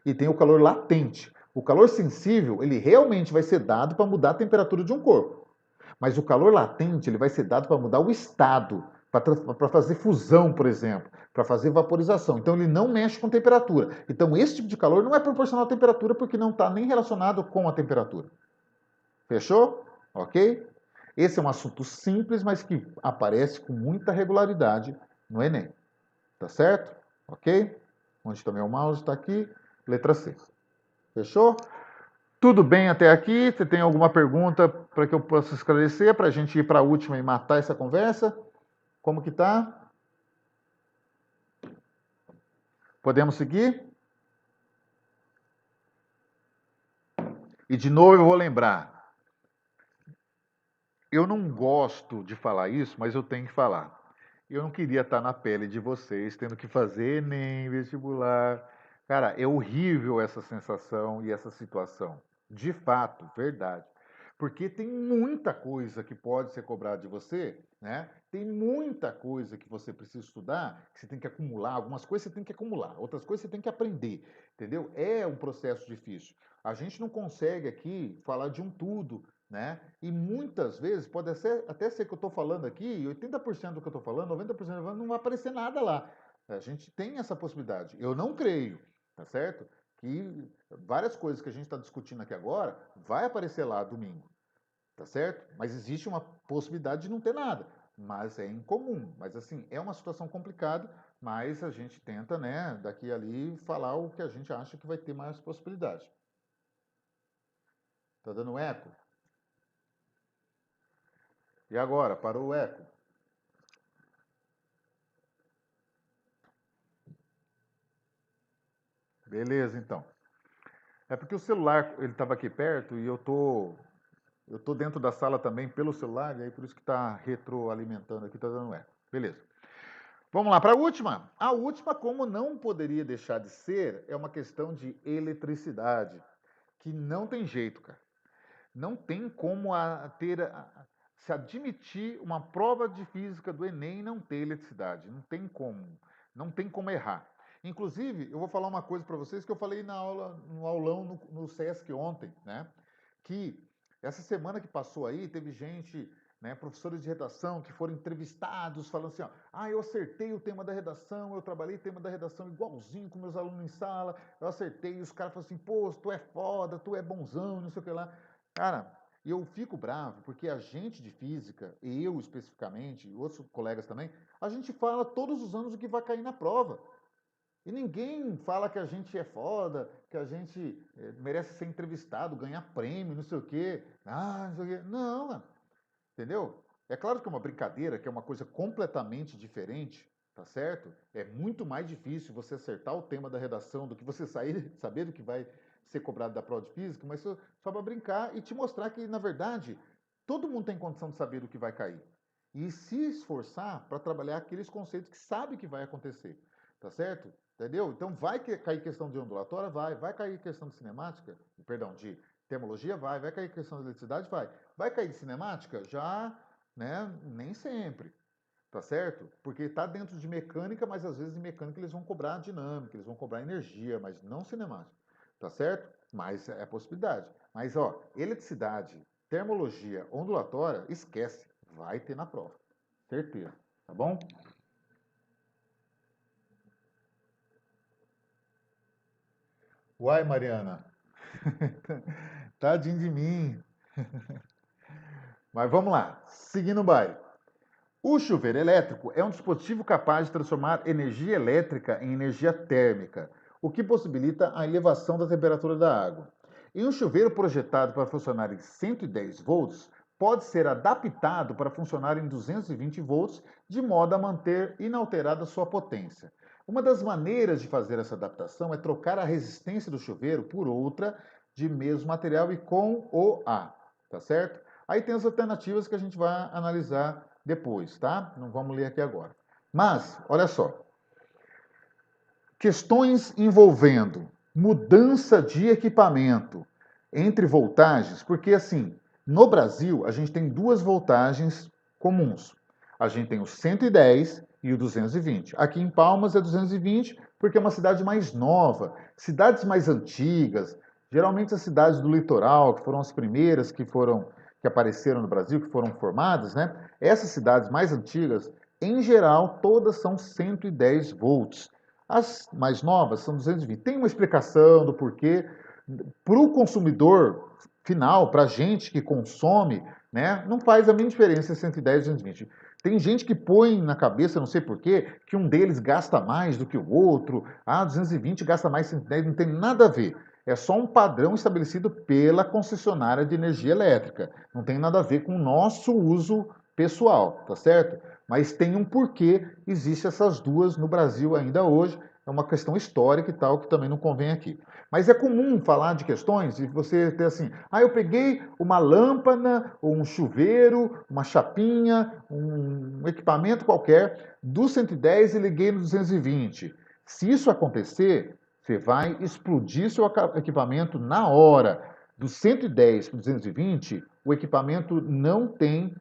E tem o calor latente. O calor sensível, ele realmente vai ser dado para mudar a temperatura de um corpo. Mas o calor latente, ele vai ser dado para mudar o estado, para fazer fusão, por exemplo, para fazer vaporização. Então ele não mexe com temperatura. Então esse tipo de calor não é proporcional à temperatura porque não está nem relacionado com a temperatura. Fechou? Ok? Esse é um assunto simples, mas que aparece com muita regularidade no Enem. Tá certo? Ok? Onde está meu mouse? Está aqui. Letra C. Fechou? Tudo bem até aqui? Você tem alguma pergunta para que eu possa esclarecer, para a gente ir para a última e matar essa conversa? Como que tá? Podemos seguir? E de novo eu vou lembrar. Eu não gosto de falar isso, mas eu tenho que falar. Eu não queria estar na pele de vocês, tendo que fazer Enem, vestibular. Cara, é horrível essa sensação e essa situação. De fato, verdade. Porque tem muita coisa que pode ser cobrada de você, né? Tem muita coisa que você precisa estudar, que você tem que acumular. Algumas coisas você tem que acumular, outras coisas você tem que aprender, entendeu? É um processo difícil. A gente não consegue aqui falar de um tudo, né? E muitas vezes pode até ser que eu estou falando aqui, 80% do que eu estou falando, 90% não vai aparecer nada lá. A gente tem essa possibilidade. Eu não creio, tá certo? Que várias coisas que a gente está discutindo aqui agora vai aparecer lá domingo, tá certo? Mas existe uma possibilidade de não ter nada, mas é incomum. Mas assim, é uma situação complicada, mas a gente tenta, né, daqui e ali falar o que a gente acha que vai ter mais possibilidade. Tá dando eco? E agora, parou o eco? Beleza, então. É porque o celular, ele estava aqui perto e eu tô dentro da sala também pelo celular, e aí por isso que está retroalimentando aqui, está dando eco. Beleza. Vamos lá para a última. A última, como não poderia deixar de ser, é uma questão de eletricidade, que não tem jeito, cara. Não tem como se admitir uma prova de física do Enem e não ter eletricidade. Não tem como. Não tem como errar. Inclusive, eu vou falar uma coisa para vocês que eu falei na aula, no aulão no Sesc ontem, né? Que essa semana que passou aí, teve gente, né, professores de redação que foram entrevistados falando assim, ó, eu acertei o tema da redação, eu trabalhei o tema da redação igualzinho com meus alunos em sala, eu acertei, e os caras falaram assim, pô, tu é foda, tu é bonzão, não sei o que lá. Cara, eu fico bravo porque a gente de física, e eu especificamente, e outros colegas também, a gente fala todos os anos o que vai cair na prova. E ninguém fala que a gente é foda, que a gente merece ser entrevistado, ganhar prêmio, não sei o quê. Não sei o quê. Não, mano. Entendeu? É claro que é uma brincadeira, que é uma coisa completamente diferente, tá certo? É muito mais difícil você acertar o tema da redação do que você sair, saber do que vai ser cobrado da prova de física, mas só para brincar e te mostrar que, na verdade, todo mundo tem condição de saber do que vai cair. E se esforçar para trabalhar aqueles conceitos que sabe que vai acontecer, tá certo? Entendeu? Então vai cair questão de ondulatória? Vai cair questão de cinemática? Perdão, de termologia? Vai cair questão de eletricidade? Vai cair de cinemática? Já, né? Nem sempre, tá certo? Porque está dentro de mecânica, mas às vezes em mecânica eles vão cobrar dinâmica, eles vão cobrar energia, mas não cinemática, tá certo? Mas é possibilidade. Mas, ó, eletricidade, termologia, ondulatória, esquece, vai ter na prova, certeza, tá bom? Uai, Mariana, tadinho de mim. Mas vamos lá, seguindo o baile. O chuveiro elétrico é um dispositivo capaz de transformar energia elétrica em energia térmica, o que possibilita a elevação da temperatura da água. Em um chuveiro projetado para funcionar em 110 volts, pode ser adaptado para funcionar em 220 volts, de modo a manter inalterada sua potência. Uma das maneiras de fazer essa adaptação é trocar a resistência do chuveiro por outra de mesmo material e com o A, tá certo? Aí tem as alternativas que a gente vai analisar depois, tá? Não vamos ler aqui agora. Mas, olha só. Questões envolvendo mudança de equipamento entre voltagens, porque assim, no Brasil a gente tem duas voltagens comuns. A gente tem o 110 e o 220. Aqui em Palmas é 220 porque é uma cidade mais nova. Cidades mais antigas, geralmente as cidades do litoral, que foram as primeiras que apareceram no Brasil, que foram formadas, né? Essas cidades mais antigas, em geral, todas são 110 volts. As mais novas são 220. Tem uma explicação do porquê. Para o consumidor final, para a gente que consome, né, não faz a mínima diferença 110 e 220. Tem gente que põe na cabeça, não sei porquê, que um deles gasta mais do que o outro. 220 gasta mais 110, não tem nada a ver. É só um padrão estabelecido pela concessionária de energia elétrica. Não tem nada a ver com o nosso uso pessoal, tá certo? Mas tem um porquê existe essas duas no Brasil ainda hoje. é uma questão histórica e tal, que também não convém aqui. Mas é comum falar de questões e você ter assim, eu peguei uma lâmpada, ou um chuveiro, uma chapinha, um equipamento qualquer do 110 e liguei no 220. Se isso acontecer, você vai explodir seu equipamento na hora. Do 110 para o 220, o equipamento não tem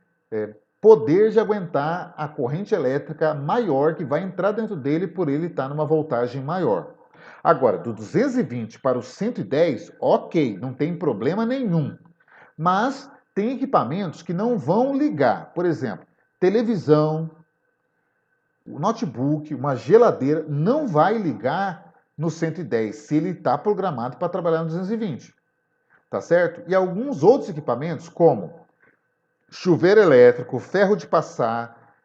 poder de aguentar a corrente elétrica maior que vai entrar dentro dele por ele estar numa voltagem maior. Agora, do 220 para o 110, ok, não tem problema nenhum. Mas tem equipamentos que não vão ligar. Por exemplo, televisão, o notebook, uma geladeira, não vai ligar no 110 se ele está programado para trabalhar no 220. Tá certo? E alguns outros equipamentos, como chuveiro elétrico, ferro de passar,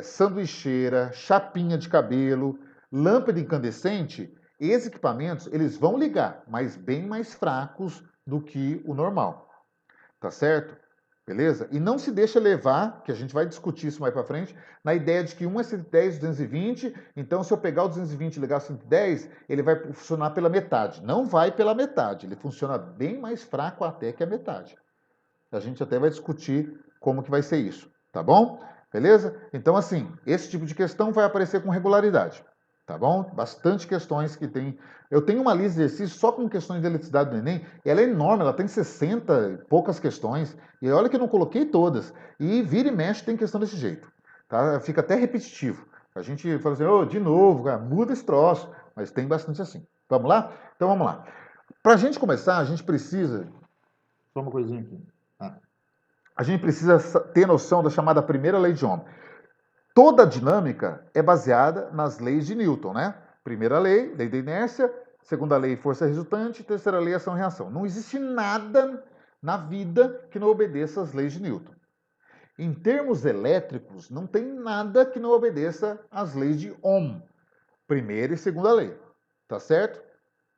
sanduicheira, chapinha de cabelo, lâmpada incandescente, esses equipamentos eles vão ligar, mas bem mais fracos do que o normal. Tá certo? Beleza? E não se deixa levar, que a gente vai discutir isso mais para frente, na ideia de que um é 110, 220, então se eu pegar o 220 e ligar o 110, ele vai funcionar pela metade. Não vai pela metade, ele funciona bem mais fraco até que a metade. A gente até vai discutir como que vai ser isso, tá bom? Beleza? Então, assim, esse tipo de questão vai aparecer com regularidade, tá bom? Bastante questões que tem. Eu tenho uma lista de exercícios só com questões de eletricidade do Enem, e ela é enorme, ela tem 60 e poucas questões, e olha que eu não coloquei todas, e vira e mexe tem questão desse jeito, tá? Fica até repetitivo. A gente fala assim, de novo, cara, muda esse troço, mas tem bastante assim. Vamos lá? Então vamos lá. Para a gente começar, a gente precisa. Só uma coisinha aqui. A gente precisa ter noção da chamada primeira lei de Ohm. Toda a dinâmica é baseada nas leis de Newton, né? Primeira lei, lei da inércia. Segunda lei, força resultante. Terceira lei, ação e reação. Não existe nada na vida que não obedeça às leis de Newton. Em termos elétricos, não tem nada que não obedeça às leis de Ohm. Primeira e segunda lei. Tá certo?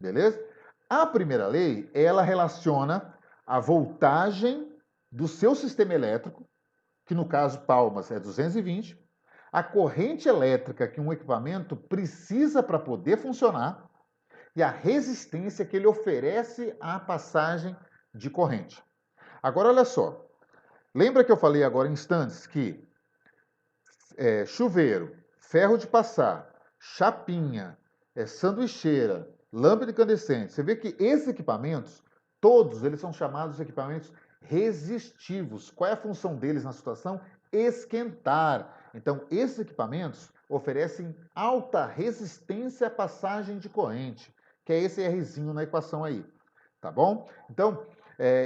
Beleza? A primeira lei, ela relaciona a voltagem do seu sistema elétrico, que no caso palmas é 220, a corrente elétrica que um equipamento precisa para poder funcionar e a resistência que ele oferece à passagem de corrente. Agora olha só, lembra que eu falei agora em instantes que chuveiro, ferro de passar, chapinha, sanduicheira, lâmpada incandescente, você vê que esses equipamentos, todos eles são chamados de equipamentos resistivos. Qual é a função deles na situação? Esquentar. Então, esses equipamentos oferecem alta resistência à passagem de corrente, que é esse Rzinho na equação aí, tá bom? Então,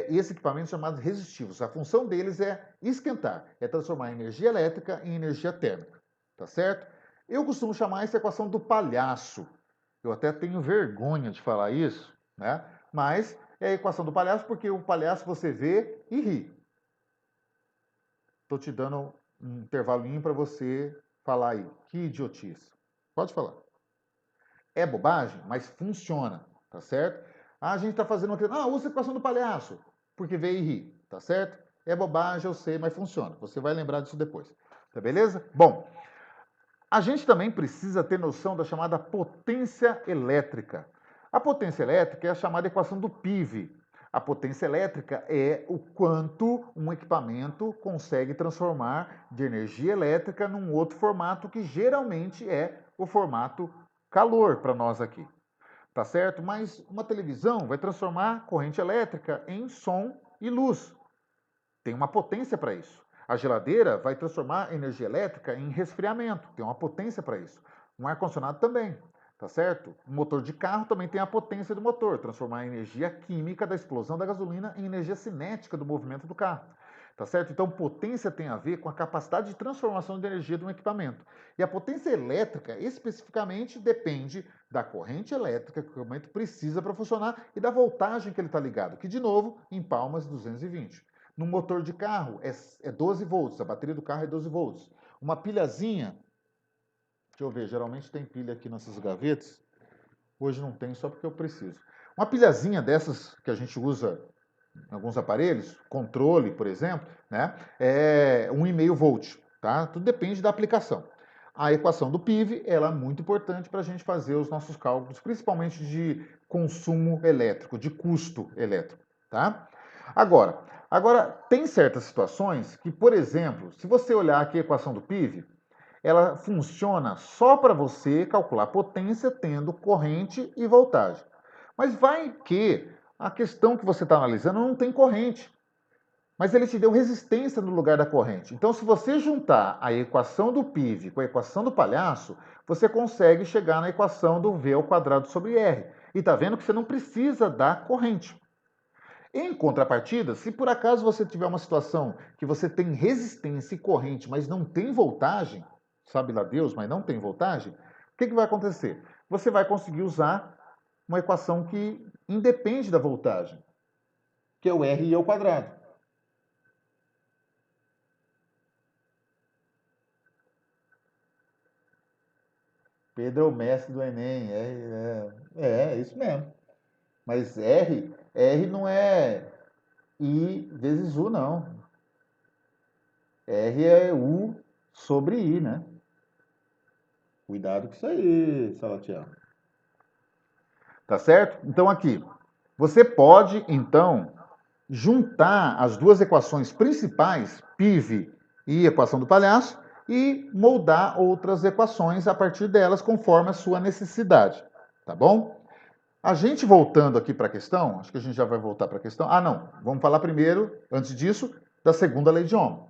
esses equipamentos chamados resistivos, a função deles é esquentar, é transformar energia elétrica em energia térmica, tá certo? Eu costumo chamar essa equação do palhaço. Eu até tenho vergonha de falar isso, né? Mas é a equação do palhaço porque o palhaço você vê e ri. Estou te dando um intervalinho para você falar aí. Que idiotice. Pode falar. É bobagem, mas funciona, tá certo? A gente está fazendo uma coisa. Usa a equação do palhaço, porque vê e ri, tá certo? É bobagem, eu sei, mas funciona. Você vai lembrar disso depois. Tá beleza? Bom, a gente também precisa ter noção da chamada potência elétrica. A potência elétrica é a chamada equação do PIV. A potência elétrica é o quanto um equipamento consegue transformar de energia elétrica num outro formato, que geralmente é o formato calor para nós aqui. Tá certo? Mas uma televisão vai transformar corrente elétrica em som e luz. Tem uma potência para isso. A geladeira vai transformar energia elétrica em resfriamento. Tem uma potência para isso. Um ar-condicionado também. Tá certo? Um motor de carro também tem a potência do motor, transformar a energia química da explosão da gasolina em energia cinética do movimento do carro. Tá certo? Então, potência tem a ver com a capacidade de transformação de energia de um equipamento. E a potência elétrica, especificamente, depende da corrente elétrica que o equipamento precisa para funcionar e da voltagem que ele está ligado, que, de novo, em palmas 220. No motor de carro é 12 volts, a bateria do carro é 12 volts. Uma pilhazinha, deixa eu ver, geralmente tem pilha aqui nessas gavetas. Hoje não tem, só porque eu preciso. Uma pilhazinha dessas que a gente usa em alguns aparelhos, controle, por exemplo, né, é 1,5 volt, tá? Tudo depende da aplicação. a equação do PIV ela é muito importante para a gente fazer os nossos cálculos, principalmente de consumo elétrico, de custo elétrico, tá? Agora, tem certas situações que, por exemplo, se você olhar aqui a equação do PIV, ela funciona só para você calcular potência tendo corrente e voltagem. Mas vai que a questão que você está analisando não tem corrente, mas ele te deu resistência no lugar da corrente. Então, se você juntar a equação do PIV com a equação do palhaço, você consegue chegar na equação do V ao quadrado sobre R. E está vendo que você não precisa da corrente. Em contrapartida, se por acaso você tiver uma situação que você tem resistência e corrente, mas não tem voltagem, sabe lá Deus, mas não tem voltagem, o que vai acontecer? Você vai conseguir usar uma equação que independe da voltagem, que é o RI ao quadrado. Pedro é o mestre do Enem, é isso mesmo. Mas R não é I vezes U, não. R é U sobre I, né? Cuidado com isso aí, Salatiel. Tá certo? Então aqui, você pode, então, juntar as duas equações principais, PIV e equação do palhaço, e moldar outras equações a partir delas, conforme a sua necessidade. Tá bom? A gente voltando aqui para a questão, acho que a gente já vai voltar para a questão. Ah, não. Vamos falar primeiro, antes disso, da segunda lei de Ohm.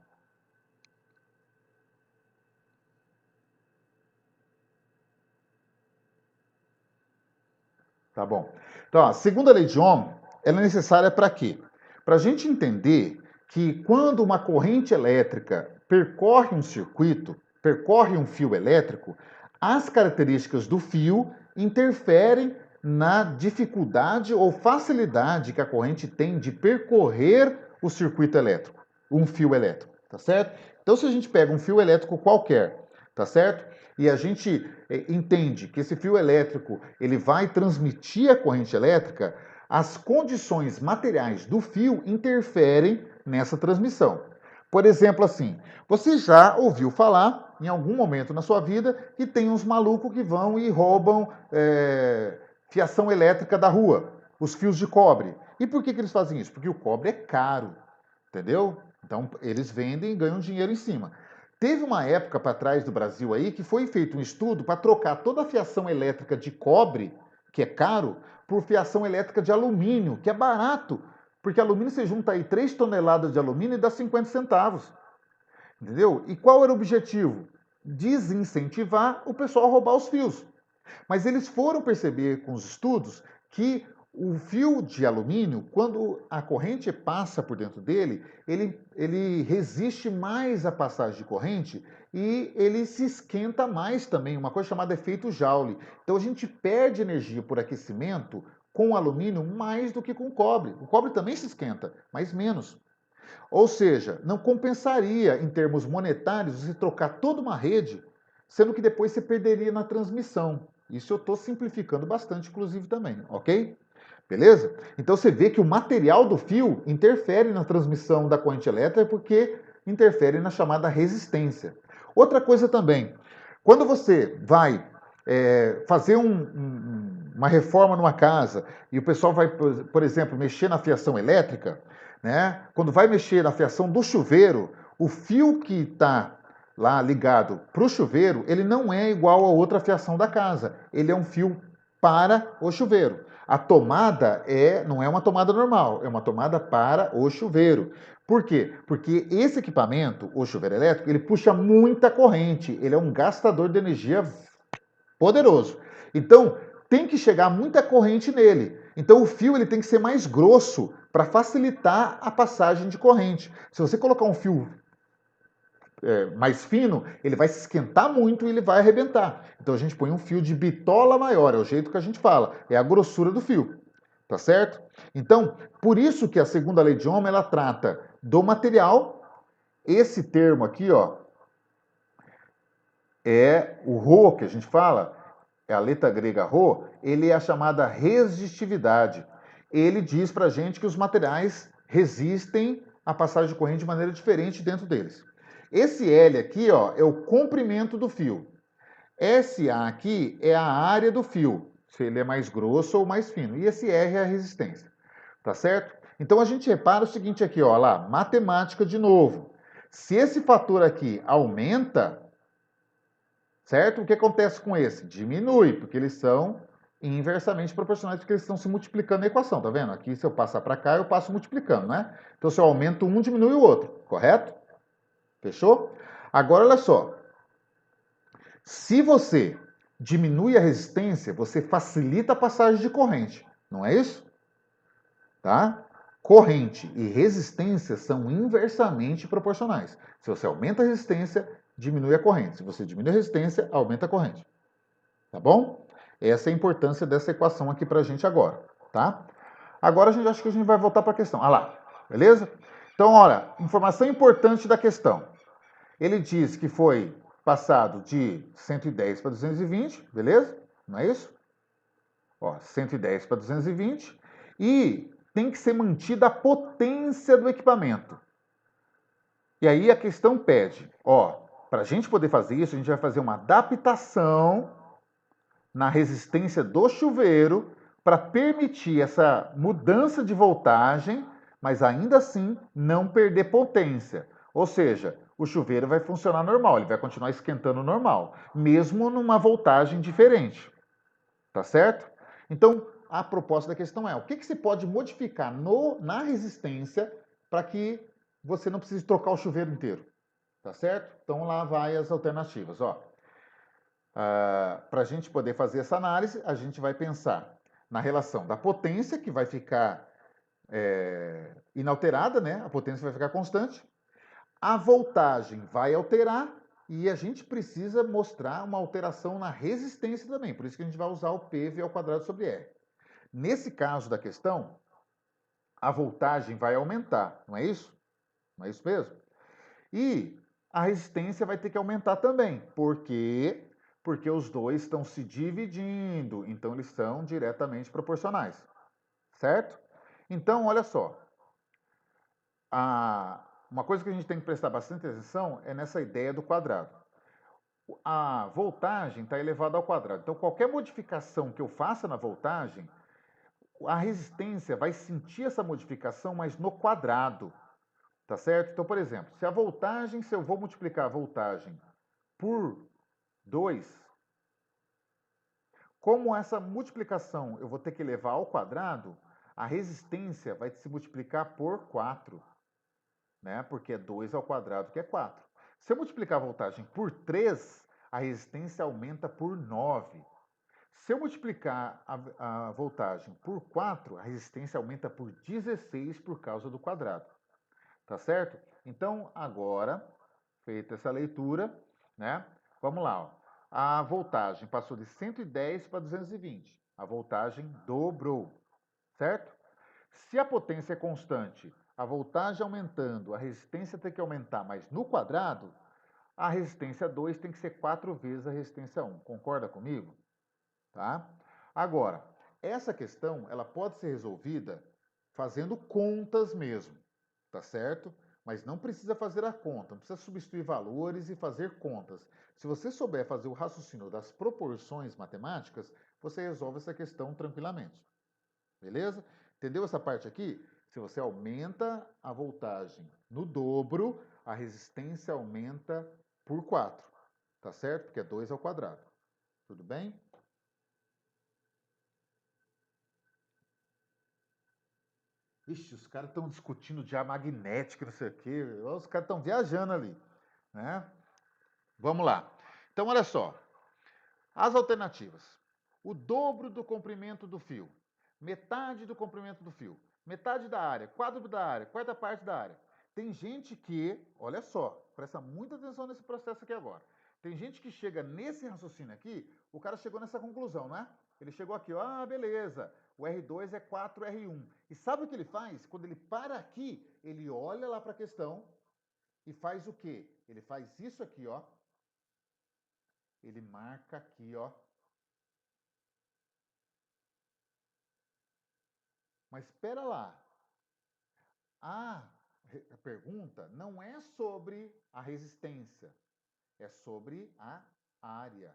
Tá bom. Então, a segunda lei de Ohm, ela é necessária para quê? Para a gente entender que quando uma corrente elétrica percorre um circuito, percorre um fio elétrico, as características do fio interferem na dificuldade ou facilidade que a corrente tem de percorrer o circuito elétrico, um fio elétrico, tá certo? Então, se a gente pega um fio elétrico qualquer, tá certo? E a gente entende que esse fio elétrico ele vai transmitir a corrente elétrica, as condições materiais do fio interferem nessa transmissão. Por exemplo, assim, você já ouviu falar, em algum momento na sua vida, que tem uns malucos que vão e roubam fiação elétrica da rua, os fios de cobre. E por que eles fazem isso? Porque o cobre é caro, entendeu? Então, eles vendem e ganham dinheiro em cima. Teve uma época para trás do Brasil aí que foi feito um estudo para trocar toda a fiação elétrica de cobre, que é caro, por fiação elétrica de alumínio, que é barato. Porque alumínio você junta aí 3 toneladas de alumínio e dá 50 centavos. Entendeu? E qual era o objetivo? Desincentivar o pessoal a roubar os fios. Mas eles foram perceber com os estudos que o fio de alumínio, quando a corrente passa por dentro dele, ele resiste mais à passagem de corrente e ele se esquenta mais também, uma coisa chamada efeito Joule. Então a gente perde energia por aquecimento com o alumínio mais do que com o cobre. O cobre também se esquenta, mas menos. Ou seja, não compensaria em termos monetários você trocar toda uma rede, sendo que depois você perderia na transmissão. Isso eu estou simplificando bastante, inclusive, também, ok? Beleza? Então você vê que o material do fio interfere na transmissão da corrente elétrica porque interfere na chamada resistência. Outra coisa também, quando você vai fazer uma reforma numa casa e o pessoal vai, por exemplo, mexer na fiação elétrica, né? Quando vai mexer na fiação do chuveiro, o fio que está lá ligado para o chuveiro, ele não é igual a outra fiação da casa. Ele é um fio para o chuveiro. A tomada não é uma tomada normal, é uma tomada para o chuveiro. Por quê? Porque esse equipamento, o chuveiro elétrico, ele puxa muita corrente, ele é um gastador de energia poderoso. Então, tem que chegar muita corrente nele. Então, o fio ele tem que ser mais grosso para facilitar a passagem de corrente. Se você colocar um fio mais fino, ele vai se esquentar muito e ele vai arrebentar. Então a gente põe um fio de bitola maior, é o jeito que a gente fala, é a grossura do fio, tá certo? Então, por isso que a segunda lei de Ohm, ela trata do material, esse termo aqui, ó, é o Rho que a gente fala, é a letra grega Rho, ele é a chamada resistividade. Ele diz pra gente que os materiais resistem à passagem de corrente de maneira diferente dentro deles. Esse L aqui, ó, é o comprimento do fio. SA aqui é a área do fio, se ele é mais grosso ou mais fino. E esse R é a resistência, tá certo? Então a gente repara o seguinte aqui, ó, lá, matemática de novo. Se esse fator aqui aumenta, certo? O que acontece com esse? Diminui, porque eles são inversamente proporcionais, porque eles estão se multiplicando na equação, tá vendo? Aqui, se eu passar para cá, eu passo multiplicando, né? Então, se eu aumento um, diminui o outro, correto? Fechou? Agora, olha só. Se você diminui a resistência, você facilita a passagem de corrente, não é isso? Tá? Corrente e resistência são inversamente proporcionais. Se você aumenta a resistência, diminui a corrente. Se você diminui a resistência, aumenta a corrente. Tá bom? Essa é a importância dessa equação aqui para a gente agora, tá? Agora acho que a gente vai voltar para a questão. Ah lá, beleza? Então, olha, informação importante da questão. Ele diz que foi passado de 110 para 220, beleza? Não é isso? Ó, 110 para 220. E tem que ser mantida a potência do equipamento. E aí a questão pede, ó, para a gente poder fazer isso, a gente vai fazer uma adaptação na resistência do chuveiro para permitir essa mudança de voltagem, mas ainda assim não perder potência. Ou seja, o chuveiro vai funcionar normal, ele vai continuar esquentando normal, mesmo numa voltagem diferente. Tá certo? Então, a proposta da questão é: o que se pode modificar na resistência para que você não precise trocar o chuveiro inteiro? Tá certo? Então, lá vai as alternativas. Ó. Para a gente poder fazer essa análise, a gente vai pensar na relação da potência, que vai ficar inalterada, né? A potência vai ficar constante. A voltagem vai alterar e a gente precisa mostrar uma alteração na resistência também. Por isso que a gente vai usar o PV ao quadrado sobre R. Nesse caso da questão, a voltagem vai aumentar, não é isso? Não é isso mesmo? E a resistência vai ter que aumentar também. Por quê? Porque os dois estão se dividindo, então eles são diretamente proporcionais. Certo? Então, olha só. Uma coisa que a gente tem que prestar bastante atenção é nessa ideia do quadrado. A voltagem está elevada ao quadrado. Então, qualquer modificação que eu faça na voltagem, a resistência vai sentir essa modificação, mas no quadrado. Tá certo? Então, por exemplo, se a voltagem, se eu vou multiplicar a voltagem por 2, como essa multiplicação eu vou ter que levar ao quadrado, a resistência vai se multiplicar por 4, né? Porque é 2 ao quadrado, que é 4. Se eu multiplicar a voltagem por 3, a resistência aumenta por 9. Se eu multiplicar a voltagem por 4, a resistência aumenta por 16 por causa do quadrado. Tá certo? Então, agora, feita essa leitura, né? Vamos lá, ó. A voltagem passou de 110 para 220. A voltagem dobrou, certo? Se a potência é constante, a voltagem aumentando, a resistência tem que aumentar, mas no quadrado, a resistência 2 tem que ser 4 vezes a resistência 1. Concorda comigo? Tá? Agora, essa questão, ela pode ser resolvida fazendo contas mesmo, tá certo? Mas não precisa fazer a conta, não precisa substituir valores e fazer contas. Se você souber fazer o raciocínio das proporções matemáticas, você resolve essa questão tranquilamente. Beleza? Entendeu essa parte aqui? Se você aumenta a voltagem no dobro, a resistência aumenta por 4. Tá certo? Porque é 2 ao quadrado. Tudo bem? Ixi, os caras estão discutindo de ar magnético, não sei o quê. Os caras estão viajando ali, né? Vamos lá. Então, olha só. As alternativas. O dobro do comprimento do fio. Metade do comprimento do fio. Metade da área. Quádruplo da área. Quarta parte da área. Tem gente que, olha só, presta muita atenção nesse processo aqui agora. Tem gente que chega nesse raciocínio aqui, o cara chegou nessa conclusão, né? Ele chegou aqui, ó, beleza, o R2 é 4R1. E sabe o que ele faz? Quando ele para aqui, ele olha lá para a questão e faz o quê? Ele faz isso aqui, ó. Ele marca aqui, ó. Mas espera lá. A pergunta não é sobre a resistência, é sobre a área.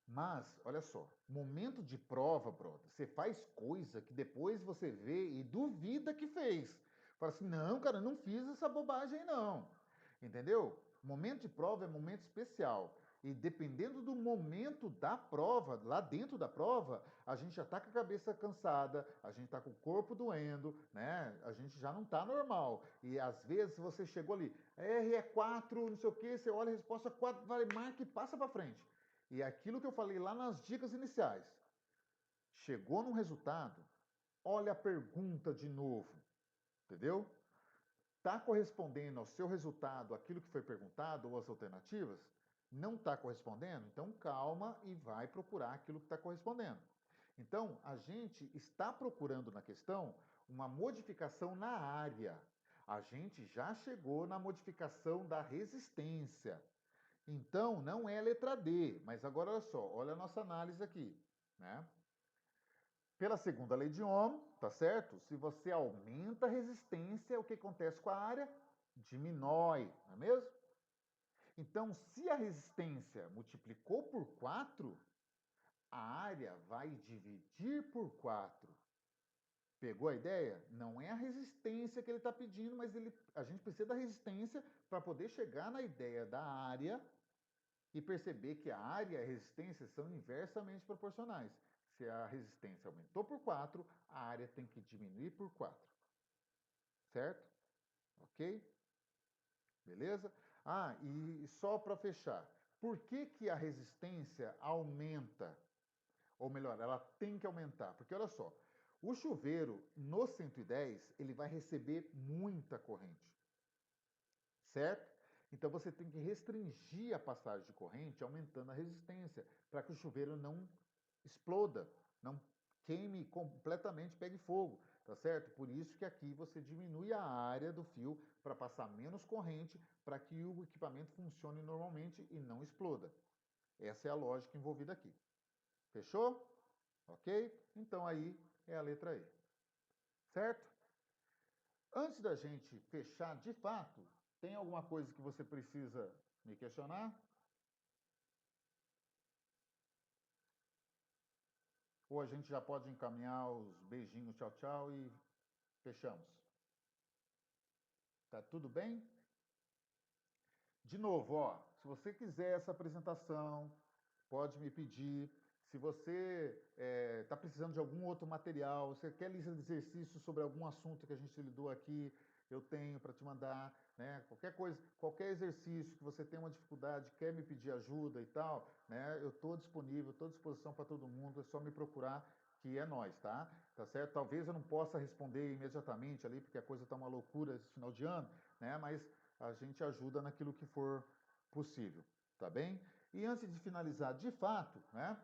Mas, olha só, momento de prova, brother, você faz coisa que depois você vê e duvida que fez. Fala assim, não, cara, não fiz essa bobagem aí, não. Entendeu? Momento de prova é momento especial. E dependendo do momento da prova, lá dentro da prova, a gente já tá com a cabeça cansada, a gente tá com o corpo doendo, né? A gente já não tá normal. E às vezes você chegou ali, R é 4, não sei o que, você olha a resposta 4, vai, marca e passa para frente. E aquilo que eu falei lá nas dicas iniciais, chegou no resultado, olha a pergunta de novo, entendeu? Está correspondendo ao seu resultado aquilo que foi perguntado ou as alternativas? Não está correspondendo? Então calma e vai procurar aquilo que está correspondendo. Então, a gente está procurando na questão uma modificação na área. A gente já chegou na modificação da resistência. Então, não é a letra D, mas agora olha só, olha a nossa análise aqui, né? Pela segunda lei de Ohm, tá certo? Se você aumenta a resistência, o que acontece com a área? Diminui, não é mesmo? Então, se a resistência multiplicou por 4, a área vai dividir por 4. Pegou a ideia? Não é a resistência que ele está pedindo, mas a gente precisa da resistência para poder chegar na ideia da área e perceber que a área e a resistência são inversamente proporcionais. Se a resistência aumentou por 4, a área tem que diminuir por 4. Certo? Ok? Beleza? Ah, e só para fechar, por que, que a resistência aumenta? Ou melhor, ela tem que aumentar. Porque olha só, o chuveiro no 110, ele vai receber muita corrente. Certo? Então você tem que restringir a passagem de corrente aumentando a resistência para que o chuveiro não exploda, não queime completamente, pegue fogo, tá certo? Por isso que aqui você diminui a área do fio para passar menos corrente para que o equipamento funcione normalmente e não exploda. Essa é a lógica envolvida aqui. Fechou? Ok? Então aí é a letra E. Certo? Antes da gente fechar de fato, tem alguma coisa que você precisa me questionar? Ou a gente já pode encaminhar os beijinhos, tchau, tchau e fechamos? Tá tudo bem? De novo, ó, se você quiser essa apresentação, pode me pedir. Se você está precisando de algum outro material, você quer lista de exercícios sobre algum assunto que a gente lidou aqui, eu tenho para te mandar, né? Qualquer coisa, qualquer exercício que você tenha uma dificuldade, quer me pedir ajuda e tal, né? Eu estou disponível, estou à disposição para todo mundo, é só me procurar que é nós, tá? Tá certo? Talvez eu não possa responder imediatamente ali, porque a coisa está uma loucura esse final de ano, né? Mas a gente ajuda naquilo que for possível, tá bem? E antes de finalizar de fato, né?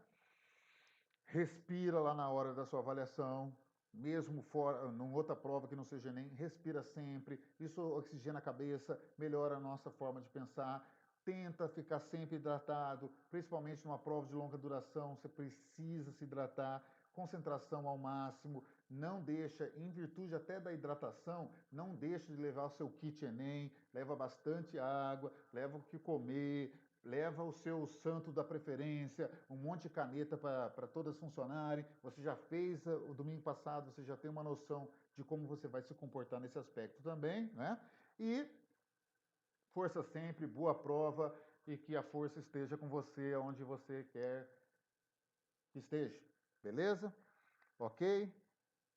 Respira lá na hora da sua avaliação, mesmo fora, numa outra prova que não seja Enem, respira sempre, isso oxigena a cabeça, melhora a nossa forma de pensar, tenta ficar sempre hidratado, principalmente numa prova de longa duração, você precisa se hidratar, concentração ao máximo, não deixa, em virtude até da hidratação, não deixa de levar o seu kit Enem, leva bastante água, leva o que comer, leva o seu santo da preferência, um monte de caneta para todas funcionarem. Você já fez o domingo passado, você já tem uma noção de como você vai se comportar nesse aspecto também, né? E força sempre, boa prova e que a força esteja com você onde você quer que esteja. Beleza? Ok?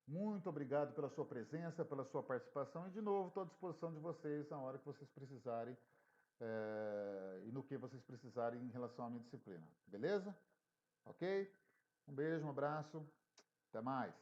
Muito obrigado pela sua presença, pela sua participação e, de novo, estou à disposição de vocês na hora que vocês precisarem e no que vocês precisarem em relação à minha disciplina. Beleza? Ok? Um beijo, um abraço, até mais.